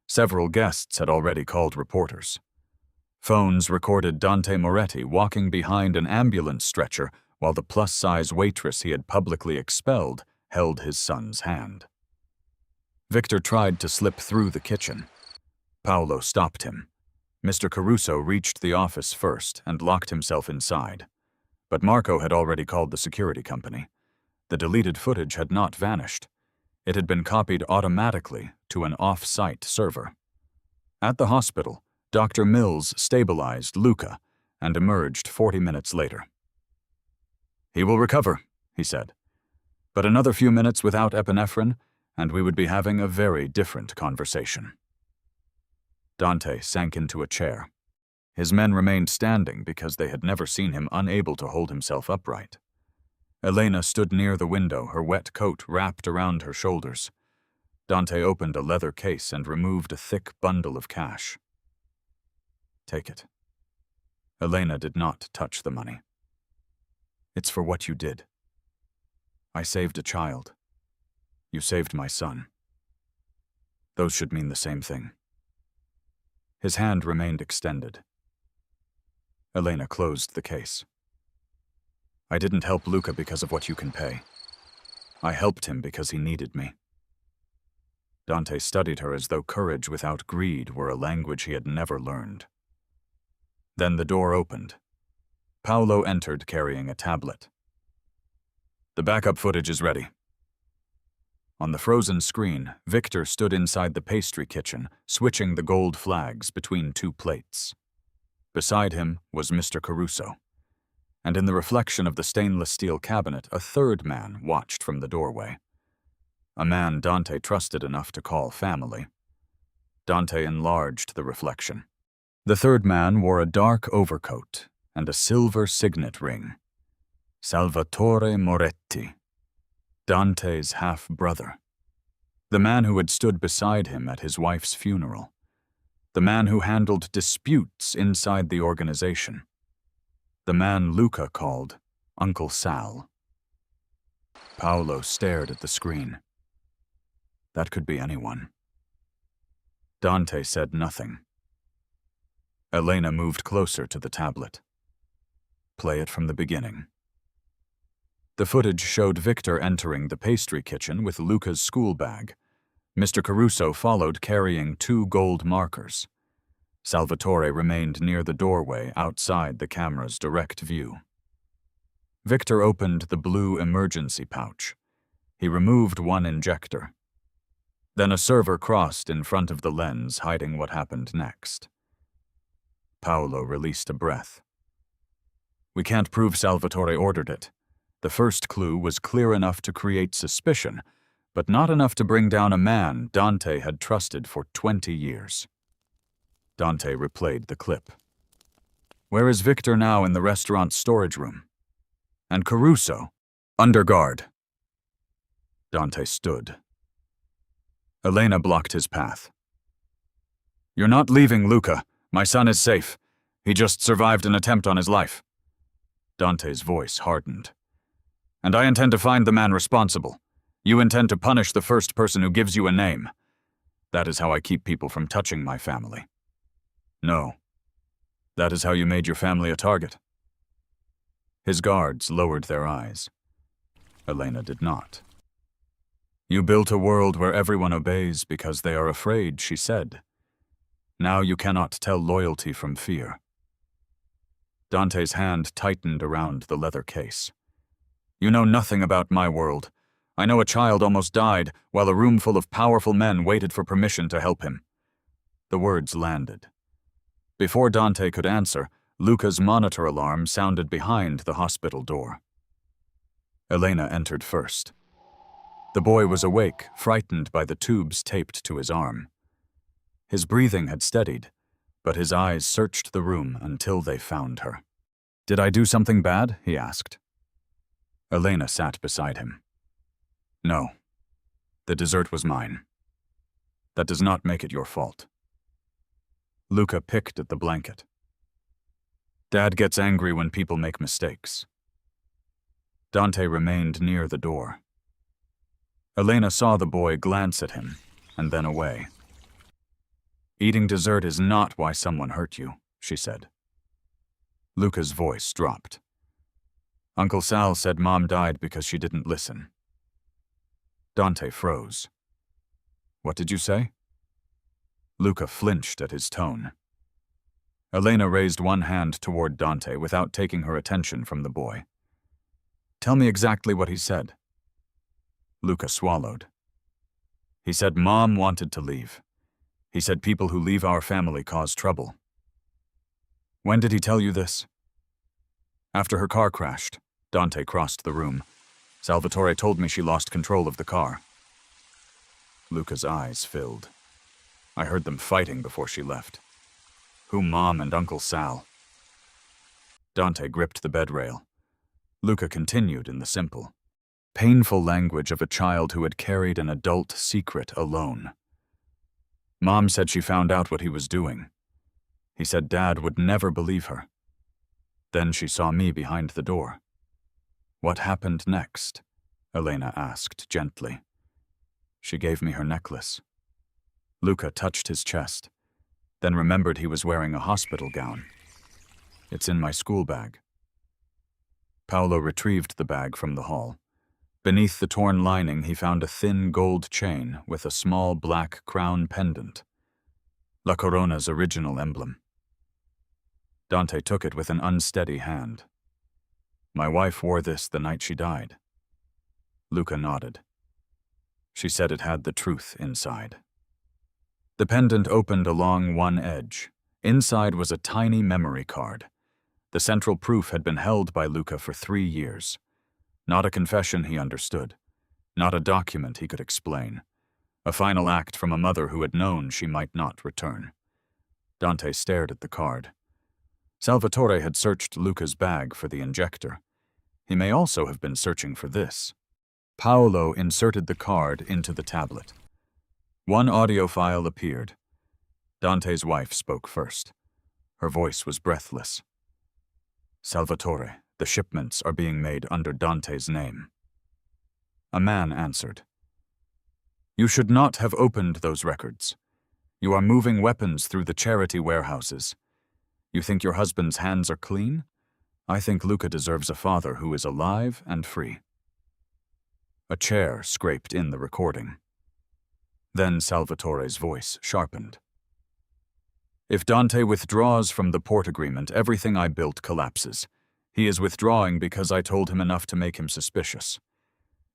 Several guests had already called reporters. Phones recorded Dante Moretti walking behind an ambulance stretcher while the plus-size waitress he had publicly expelled held his son's hand. Victor tried to slip through the kitchen. Paolo stopped him. Mr. Caruso reached the office first and locked himself inside. But Marco had already called the security company. The deleted footage had not vanished. It had been copied automatically to an off-site server. At the hospital, Dr. Mills stabilized Luca and emerged 40 minutes later. "He will recover," he said. "But another few minutes without epinephrine, and we would be having a very different conversation." Dante sank into a chair. His men remained standing because they had never seen him unable to hold himself upright. Elena stood near the window, her wet coat wrapped around her shoulders. Dante opened a leather case and removed a thick bundle of cash. "Take it." Elena did not touch the money. "It's for what you did. I saved a child. You saved my son. Those should mean the same thing." His hand remained extended. Elena closed the case. "I didn't help Luca because of what you can pay. I helped him because he needed me." Dante studied her as though courage without greed were a language he had never learned. Then the door opened. Paolo entered carrying a tablet. "The backup footage is ready." On the frozen screen, Victor stood inside the pastry kitchen, switching the gold flags between two plates. Beside him was Mr. Caruso, and in the reflection of the stainless steel cabinet, a third man watched from the doorway. A man Dante trusted enough to call family. Dante enlarged the reflection. The third man wore a dark overcoat and a silver signet ring. Salvatore Moretti, Dante's half-brother. The man who had stood beside him at his wife's funeral. The man who handled disputes inside the organization. The man Luca called Uncle Sal. Paolo stared at the screen. That could be anyone. Dante said nothing. Elena moved closer to the tablet. "Play it from the beginning." The footage showed Victor entering the pastry kitchen with Luca's school bag. Mr. Caruso followed carrying 2 gold markers. Salvatore remained near the doorway outside the camera's direct view. Victor opened the blue emergency pouch. He removed one injector. Then a server crossed in front of the lens, hiding what happened next. Paolo released a breath. "We can't prove Salvatore ordered it. The first clue was clear enough to create suspicion, but not enough to bring down a man Dante had trusted for 20 years. Dante replayed the clip. "Where is Victor now in the restaurant's storage room? And Caruso? Under guard." Dante stood. Elena blocked his path. "You're not leaving, Luca. My son is safe. He just survived an attempt on his life. Dante's voice hardened. And I intend to find the man responsible. You intend to punish the first person who gives you a name. That is how I keep people from touching my family. No. That is how you made your family a target. His guards lowered their eyes. Elena did not. You built a world where everyone obeys because they are afraid, she said. Now you cannot tell loyalty from fear. Dante's hand tightened around the leather case. You know nothing about my world. I know a child almost died while a room full of powerful men waited for permission to help him. The words landed. Before Dante could answer, Luca's monitor alarm sounded behind the hospital door. Elena entered first. The boy was awake, frightened by the tubes taped to his arm. His breathing had steadied, but his eyes searched the room until they found her. Did I do something bad? He asked. Elena sat beside him. No. The dessert was mine. That does not make it your fault. Luca picked at the blanket. Dad gets angry when people make mistakes. Dante remained near the door. Elena saw the boy glance at him, and then away. Eating dessert is not why someone hurt you, she said. Luca's voice dropped. Uncle Sal said Mom died because she didn't listen. Dante froze. What did you say? Luca flinched at his tone. Elena raised one hand toward Dante without taking her attention from the boy. Tell me exactly what he said. Luca swallowed. He said Mom wanted to leave. He said people who leave our family cause trouble. When did he tell you this? After her car crashed. Dante crossed the room. Salvatore told me she lost control of the car. Luca's eyes filled. I heard them fighting before she left. Who Mom and Uncle Sal? Dante gripped the bed rail. Luca continued in the simple, painful language of a child who had carried an adult secret alone. Mom said she found out what he was doing. He said Dad would never believe her. Then she saw me behind the door. What happened next? Elena asked gently. She gave me her necklace. Luca touched his chest, then remembered he was wearing a hospital gown. It's in my school bag. Paolo retrieved the bag from the hall. Beneath the torn lining, he found a thin gold chain with a small black crown pendant. La Corona's original emblem. Dante took it with an unsteady hand. My wife wore this the night she died. Luca nodded. She said it had the truth inside. The pendant opened along one edge. Inside was a tiny memory card. The central proof had been held by Luca for 3 years. Not a confession he understood. Not a document he could explain. A final act from a mother who had known she might not return. Dante stared at the card. Salvatore had searched Luca's bag for the injector. He may also have been searching for this. Paolo inserted the card into the tablet. One audio file appeared. Dante's wife spoke first. Her voice was breathless. Salvatore, the shipments are being made under Dante's name. A man answered. You should not have opened those records. You are moving weapons through the charity warehouses. You think your husband's hands are clean? I think Luca deserves a father who is alive and free. A chair scraped in the recording. Then Salvatore's voice sharpened. If Dante withdraws from the port agreement, everything I built collapses. He is withdrawing because I told him enough to make him suspicious.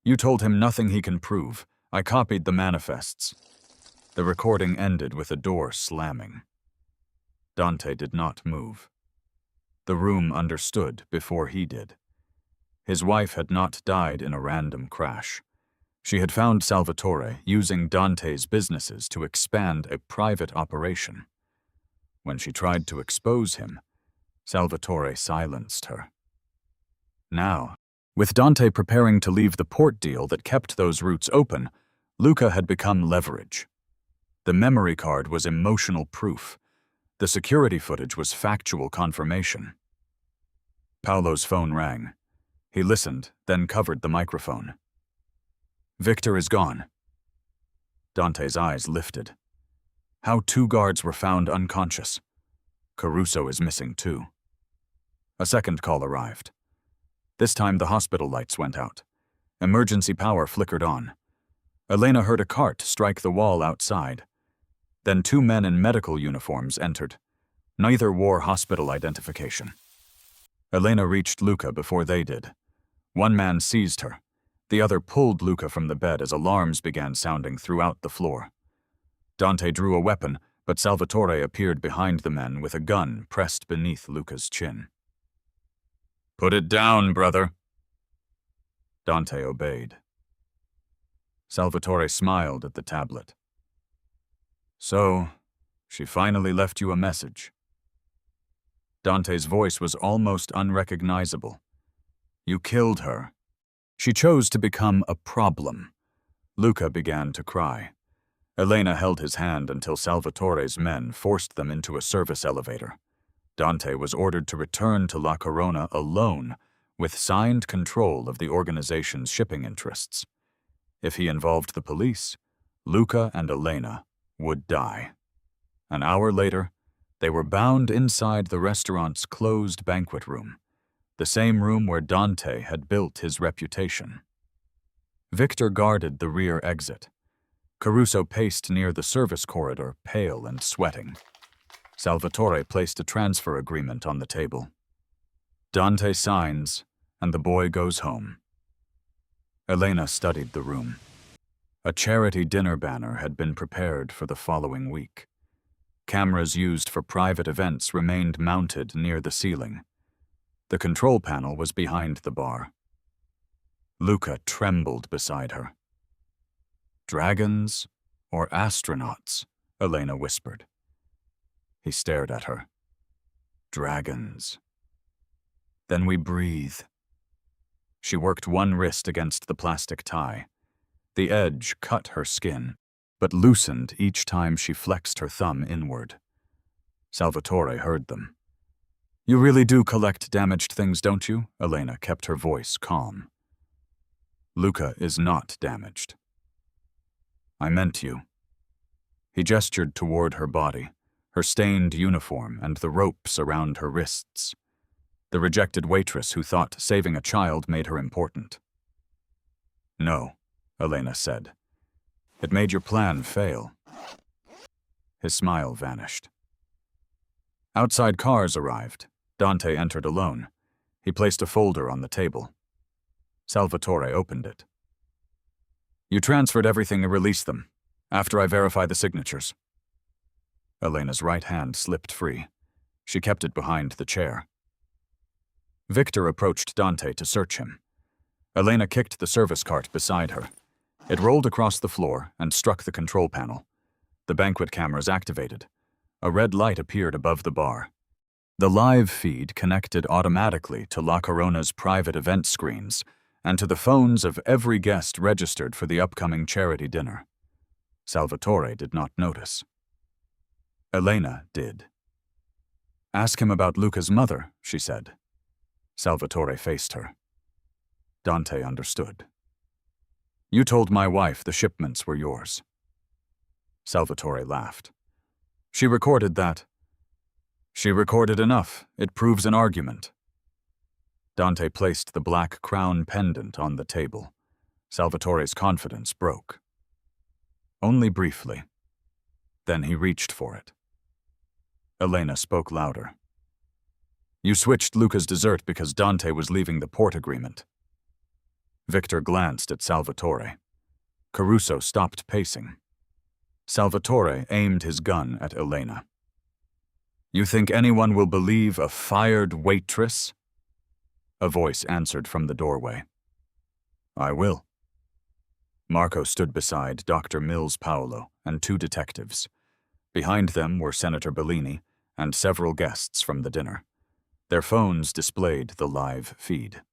You told him nothing he can prove. I copied the manifests. The recording ended with a door slamming. Dante did not move. The room understood before he did. His wife had not died in a random crash. She had found Salvatore using Dante's businesses to expand a private operation. When she tried to expose him, Salvatore silenced her. Now, with Dante preparing to leave the port deal that kept those routes open, Luca had become leverage. The memory card was emotional proof. The security footage was factual confirmation. Paolo's phone rang. He listened, then covered the microphone. "Victor is gone." Dante's eyes lifted. "How 2 guards were found unconscious? Caruso is missing too." A second call arrived. This time the hospital lights went out. Emergency power flickered on. Elena heard a cart strike the wall outside. Then 2 men in medical uniforms entered. Neither wore hospital identification. Elena reached Luca before they did. One man seized her. The other pulled Luca from the bed as alarms began sounding throughout the floor. Dante drew a weapon, but Salvatore appeared behind the men with a gun pressed beneath Luca's chin. "Put it down, brother." Dante obeyed. Salvatore smiled at the tablet. "So, she finally left you a message." Dante's voice was almost unrecognizable. "You killed her. She chose to become a problem." Luca began to cry. Elena held his hand until Salvatore's men forced them into a service elevator. Dante was ordered to return to La Corona alone, with signed control of the organization's shipping interests. If he involved the police, Luca and Elena would die. An hour later, they were bound inside the restaurant's closed banquet room, the same room where Dante had built his reputation. Victor guarded the rear exit. Caruso paced near the service corridor, pale and sweating. Salvatore placed a transfer agreement on the table. Dante signs, and the boy goes home. Elena studied the room. A charity dinner banner had been prepared for the following week. Cameras used for private events remained mounted near the ceiling. The control panel was behind the bar. Luca trembled beside her. "Dragons or astronauts?" Elena whispered. He stared at her. "Dragons." "Then we breathe." She worked one wrist against the plastic tie. The edge cut her skin, but loosened each time she flexed her thumb inward. Salvatore heard them. "You really do collect damaged things, don't you?" Elena kept her voice calm. "Luca is not damaged." "I meant you." He gestured toward her body, her stained uniform and the ropes around her wrists. The rejected waitress who thought saving a child made her important. "No," Elena said. "It made your plan fail." His smile vanished. Outside cars arrived. Dante entered alone. He placed a folder on the table. Salvatore opened it. "You transferred everything and released them, after I verify the signatures." Elena's right hand slipped free. She kept it behind the chair. Victor approached Dante to search him. Elena kicked the service cart beside her. It rolled across the floor and struck the control panel. The banquet cameras activated. A red light appeared above the bar. The live feed connected automatically to La Corona's private event screens and to the phones of every guest registered for the upcoming charity dinner. Salvatore did not notice. Elena did. "Ask him about Luca's mother," she said. Salvatore faced her. Dante understood. "You told my wife the shipments were yours." Salvatore laughed. "She recorded that." "She recorded enough. It proves an argument." Dante placed the black crown pendant on the table. Salvatore's confidence broke. Only briefly. Then he reached for it. Elena spoke louder. "You switched Luca's dessert because Dante was leaving the port agreement." Victor glanced at Salvatore. Caruso stopped pacing. Salvatore aimed his gun at Elena. "You think anyone will believe a fired waitress?" A voice answered from the doorway. "I will." Marco stood beside Dr. Mills Paolo and 2 detectives. Behind them were Senator Bellini and several guests from the dinner. Their phones displayed the live feed.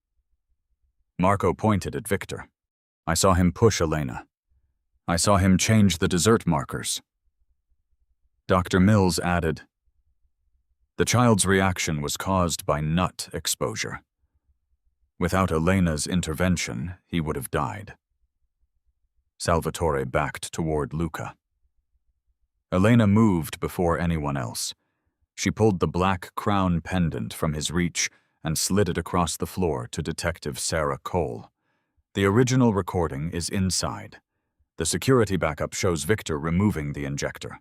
Marco pointed at Victor. "I saw him push Elena. I saw him change the dessert markers." Dr. Mills added, The child's reaction was caused by nut exposure. Without Elena's intervention, he would have died. Salvatore backed toward Luca. Elena moved before anyone else. She pulled the black crown pendant from his reach and slid it across the floor to Detective Sarah Cole. The original recording is inside. The security backup shows Victor removing the injector.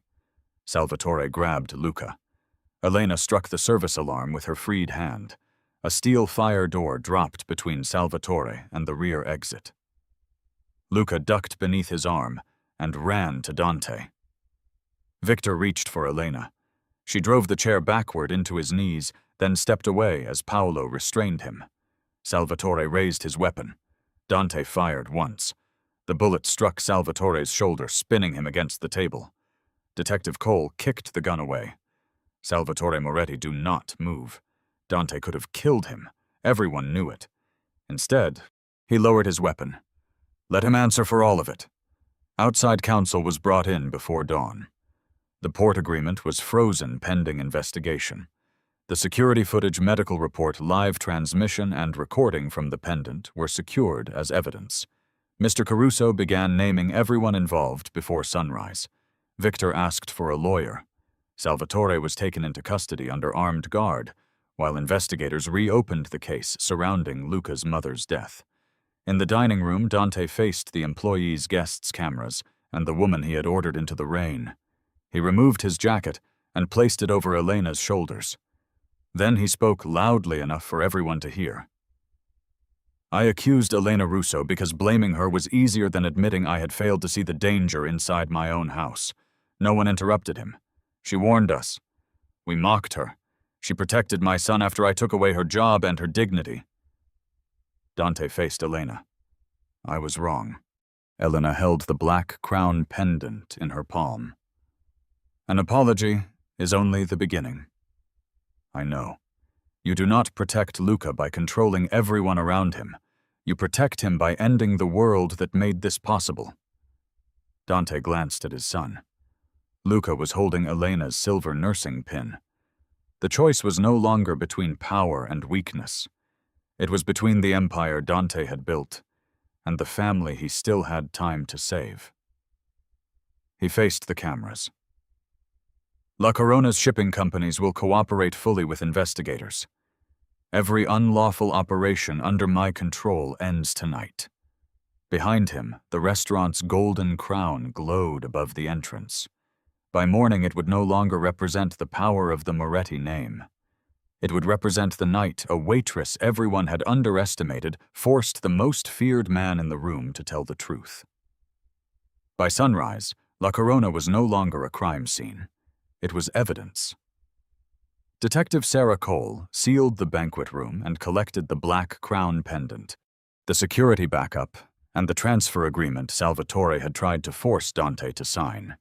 Salvatore grabbed Luca. Elena struck the service alarm with her freed hand. A steel fire door dropped between Salvatore and the rear exit. Luca ducked beneath his arm and ran to Dante. Victor reached for Elena. She drove the chair backward into his knees, then stepped away as Paolo restrained him. Salvatore raised his weapon. Dante fired once. The bullet struck Salvatore's shoulder, spinning him against the table. Detective Cole kicked the gun away. Salvatore Moretti, do not move. Dante could have killed him. Everyone knew it. Instead, he lowered his weapon. Let him answer for all of it. Outside counsel was brought in before dawn. The port agreement was frozen pending investigation. The security footage, medical report, live transmission, and recording from the pendant were secured as evidence. Mr. Caruso began naming everyone involved before sunrise. Victor asked for a lawyer. Salvatore was taken into custody under armed guard, while investigators reopened the case surrounding Luca's mother's death. In the dining room, Dante faced the employees' guests' cameras and the woman he had ordered into the rain. He removed his jacket and placed it over Elena's shoulders. Then he spoke loudly enough for everyone to hear. I accused Elena Russo because blaming her was easier than admitting I had failed to see the danger inside my own house. No one interrupted him. She warned us. We mocked her. She protected my son after I took away her job and her dignity. Dante faced Elena. I was wrong. Elena held the black crown pendant in her palm. An apology is only the beginning. I know. You do not protect Luca by controlling everyone around him. You protect him by ending the world that made this possible. Dante glanced at his son. Luca was holding Elena's silver nursing pin. The choice was no longer between power and weakness. It was between the empire Dante had built and the family he still had time to save. He faced the cameras. La Corona's shipping companies will cooperate fully with investigators. Every unlawful operation under my control ends tonight. Behind him, the restaurant's golden crown glowed above the entrance. By morning, it would no longer represent the power of the Moretti name. It would represent the night a waitress everyone had underestimated forced the most feared man in the room to tell the truth. By sunrise, La Corona was no longer a crime scene. It was evidence. Detective Sarah Cole sealed the banquet room and collected the black crown pendant, the security backup, and the transfer agreement Salvatore had tried to force Dante to sign.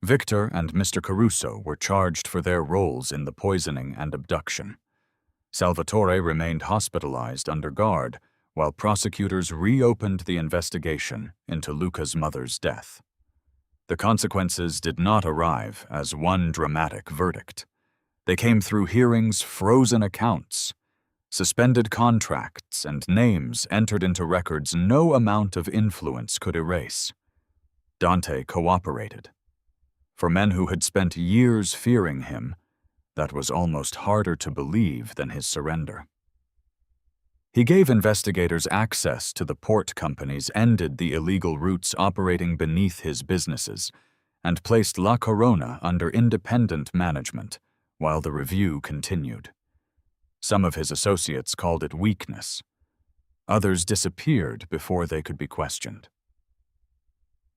Victor and Mr. Caruso were charged for their roles in the poisoning and abduction. Salvatore remained hospitalized under guard while prosecutors reopened the investigation into Luca's mother's death. The consequences did not arrive as one dramatic verdict. They came through hearings, frozen accounts, suspended contracts, and names entered into records no amount of influence could erase. Dante cooperated. For men who had spent years fearing him, that was almost harder to believe than his surrender. He gave investigators access to the port companies, ended the illegal routes operating beneath his businesses, and placed La Corona under independent management while the review continued. Some of his associates called it weakness. Others disappeared before they could be questioned.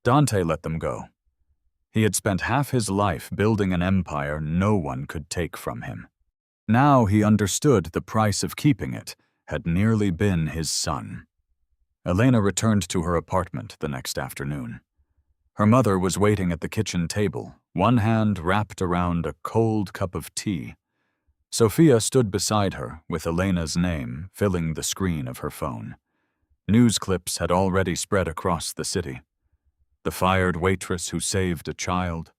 Dante let them go. He had spent half his life building an empire no one could take from him. Now he understood the price of keeping it had nearly been his son. Elena returned to her apartment the next afternoon. Her mother was waiting at the kitchen table, one hand wrapped around a cold cup of tea. Sophia stood beside her with Elena's name filling the screen of her phone. News clips had already spread across the city. The fired waitress who saved a child,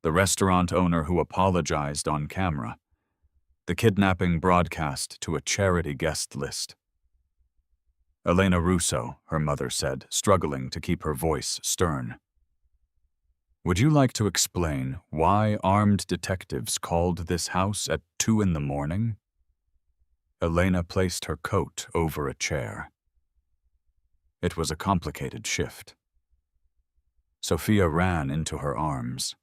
The restaurant owner who apologized on camera. The kidnapping broadcast to a charity guest list. Elena Russo, her mother said, struggling to keep her voice stern. Would you like to explain why armed detectives called this house at 2 in the morning? Elena placed her coat over a chair. It was a complicated shift. Sophia ran into her arms.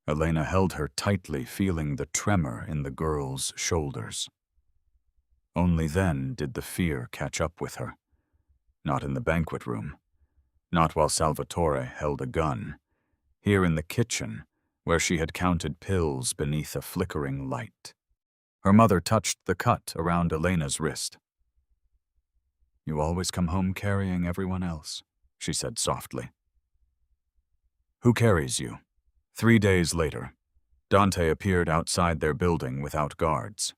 Elena held her tightly, feeling the tremor in the girl's shoulders. Only then did the fear catch up with her. Not in the banquet room. Not while Salvatore held a gun. Here in the kitchen, where she had counted pills beneath a flickering light. Her mother touched the cut around Elena's wrist. You always come home carrying everyone else, she said softly. Who carries you? 3 days later, Dante appeared outside their building without guards.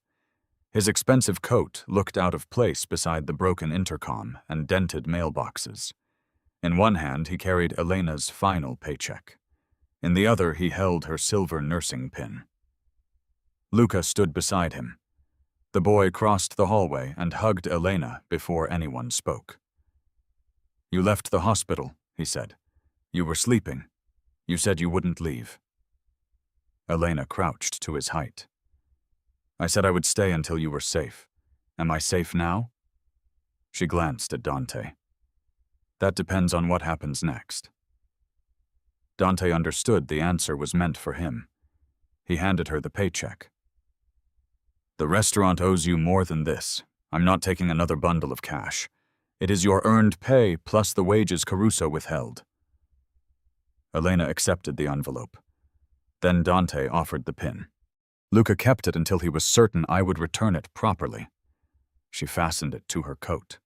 His expensive coat looked out of place beside the broken intercom and dented mailboxes. In one hand, he carried Elena's final paycheck. In the other, he held her silver nursing pin. Luca stood beside him. The boy crossed the hallway and hugged Elena before anyone spoke. You left the hospital, he said. You were sleeping. You said you wouldn't leave. Elena crouched to his height. I said I would stay until you were safe. Am I safe now? She glanced at Dante. That depends on what happens next. Dante understood the answer was meant for him. He handed her the paycheck. The restaurant owes you more than this. I'm not taking another bundle of cash. It is your earned pay plus the wages Caruso withheld. Elena accepted the envelope. Then Dante offered the pin. Luca kept it until he was certain I would return it properly. She fastened it to her coat.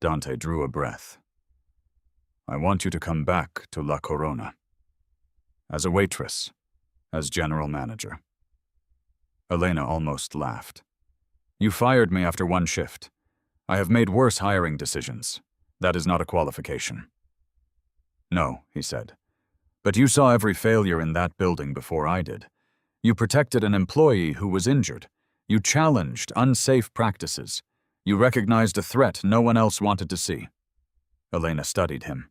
Dante drew a breath. I want you to come back to La Corona. As a waitress, as general manager. Elena almost laughed. You fired me after 1 shift. I have made worse hiring decisions. That is not a qualification. No, he said. But you saw every failure in that building before I did. You protected an employee who was injured. You challenged unsafe practices. You recognized a threat no one else wanted to see. Elena studied him.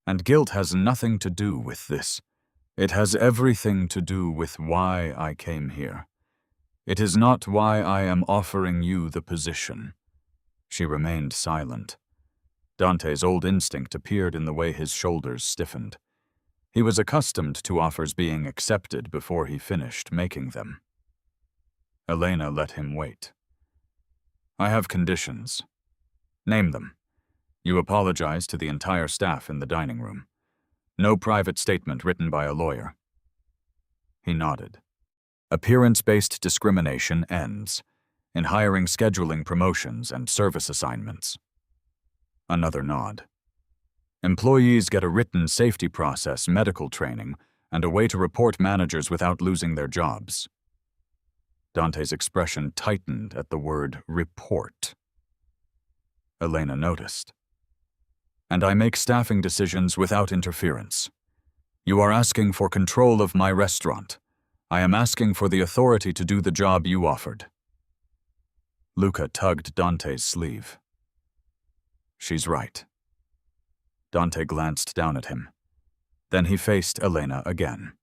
And guilt has nothing to do with this. It has everything to do with why I came here. It is not why I am offering you the position. She remained silent. Dante's old instinct appeared in the way his shoulders stiffened. He was accustomed to offers being accepted before he finished making them. Elena let him wait. I have conditions. Name them. You apologize to the entire staff in the dining room. No private statement written by a lawyer. He nodded. Appearance-based discrimination ends in hiring, scheduling promotions, and service assignments. Another nod. Employees get a written safety process, medical training, and a way to report managers without losing their jobs. Dante's expression tightened at the word report. Elena noticed. And I make staffing decisions without interference. You are asking for control of my restaurant. I am asking for the authority to do the job you offered. Luca tugged Dante's sleeve. She's right. Dante glanced down at him. Then he faced Elena again.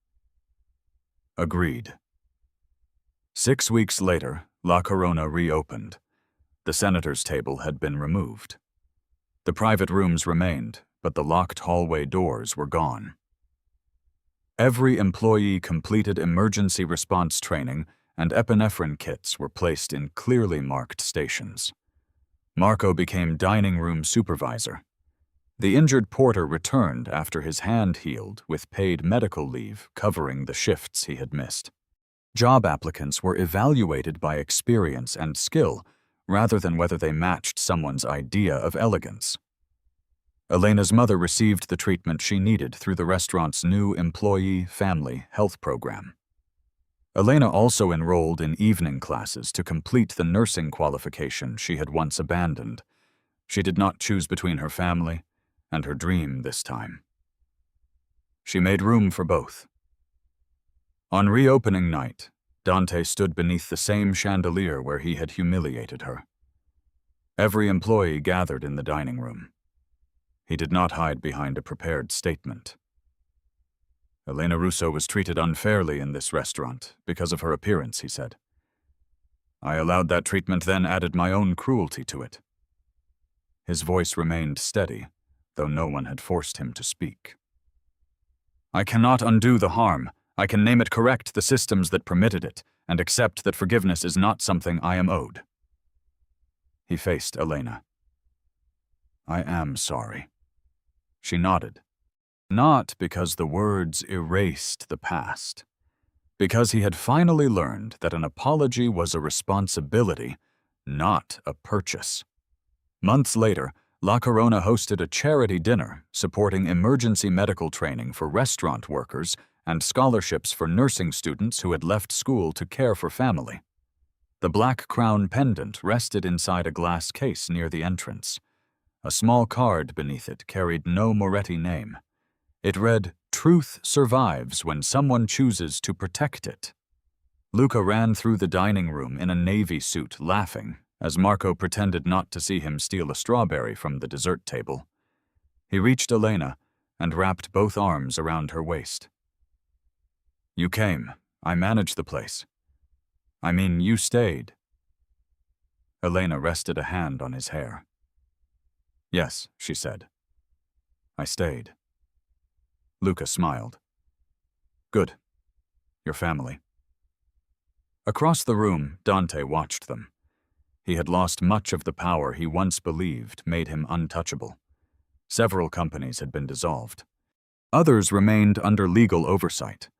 Agreed. 6 weeks later, La Corona reopened. The senator's table had been removed. The private rooms remained, but the locked hallway doors were gone. Every employee completed emergency response training, and epinephrine kits were placed in clearly marked stations. Marco became dining room supervisor. The injured porter returned after his hand healed with paid medical leave covering the shifts he had missed. Job applicants were evaluated by experience and skill rather than whether they matched someone's idea of elegance. Elena's mother received the treatment she needed through the restaurant's new employee family health program. Elena also enrolled in evening classes to complete the nursing qualification she had once abandoned. She did not choose between her family and her dream this time. She made room for both. On reopening night, Dante stood beneath the same chandelier where he had humiliated her. Every employee gathered in the dining room. He did not hide behind a prepared statement. Elena Russo was treated unfairly in this restaurant because of her appearance, he said. I allowed that treatment, then added my own cruelty to it. His voice remained steady, though no one had forced him to speak. I cannot undo the harm. I can name it, correct the systems that permitted it, and accept that forgiveness is not something I am owed. He faced Elena. I am sorry. She nodded. Not because the words erased the past. Because he had finally learned that an apology was a responsibility, not a purchase. Months later, La Corona hosted a charity dinner supporting emergency medical training for restaurant workers and scholarships for nursing students who had left school to care for family. The black crown pendant rested inside a glass case near the entrance. A small card beneath it carried no Moretti name. It read, "Truth survives when someone chooses to protect it." Luca ran through the dining room in a navy suit, laughing, as Marco pretended not to see him steal a strawberry from the dessert table. He reached Elena and wrapped both arms around her waist. You came. I managed the place. I mean, you stayed. Elena rested a hand on his hair. Yes, she said. I stayed. Luca smiled. Good. Your family. Across the room, Dante watched them. He had lost much of the power he once believed made him untouchable. Several companies had been dissolved. Others remained under legal oversight.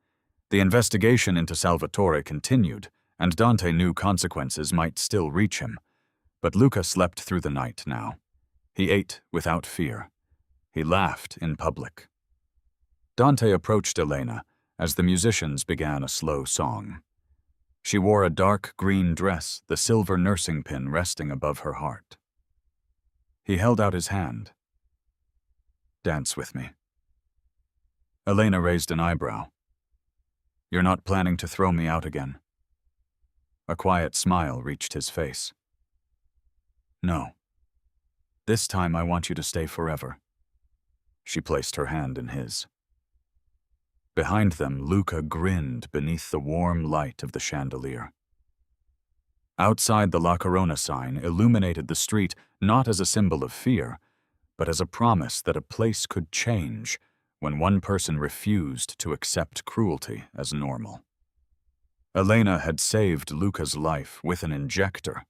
The investigation into Salvatore continued, and Dante knew consequences might still reach him. But Luca slept through the night now. He ate without fear. He laughed in public. Dante approached Elena as the musicians began a slow song. She wore a dark green dress, the silver nursing pin resting above her heart. He held out his hand. Dance with me. Elena raised an eyebrow. You're not planning to throw me out again? A quiet smile reached his face. No. This time I want you to stay forever. She placed her hand in his. Behind them, Luca grinned beneath the warm light of the chandelier. Outside, the La Corona sign illuminated the street not as a symbol of fear, but as a promise that a place could change when one person refused to accept cruelty as normal. Elena had saved Luca's life with an injector.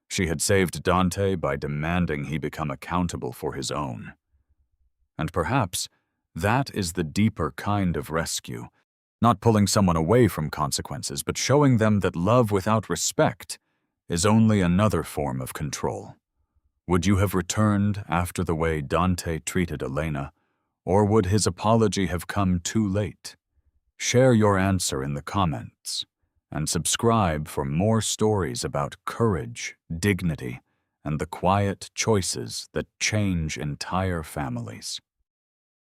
She had saved Dante by demanding he become accountable for his own. And perhaps that is the deeper kind of rescue, not pulling someone away from consequences, but showing them that love without respect is only another form of control. Would you have returned after the way Dante treated Elena, or would his apology have come too late? Share your answer in the comments, and subscribe for more stories about courage, dignity, and the quiet choices that change entire families.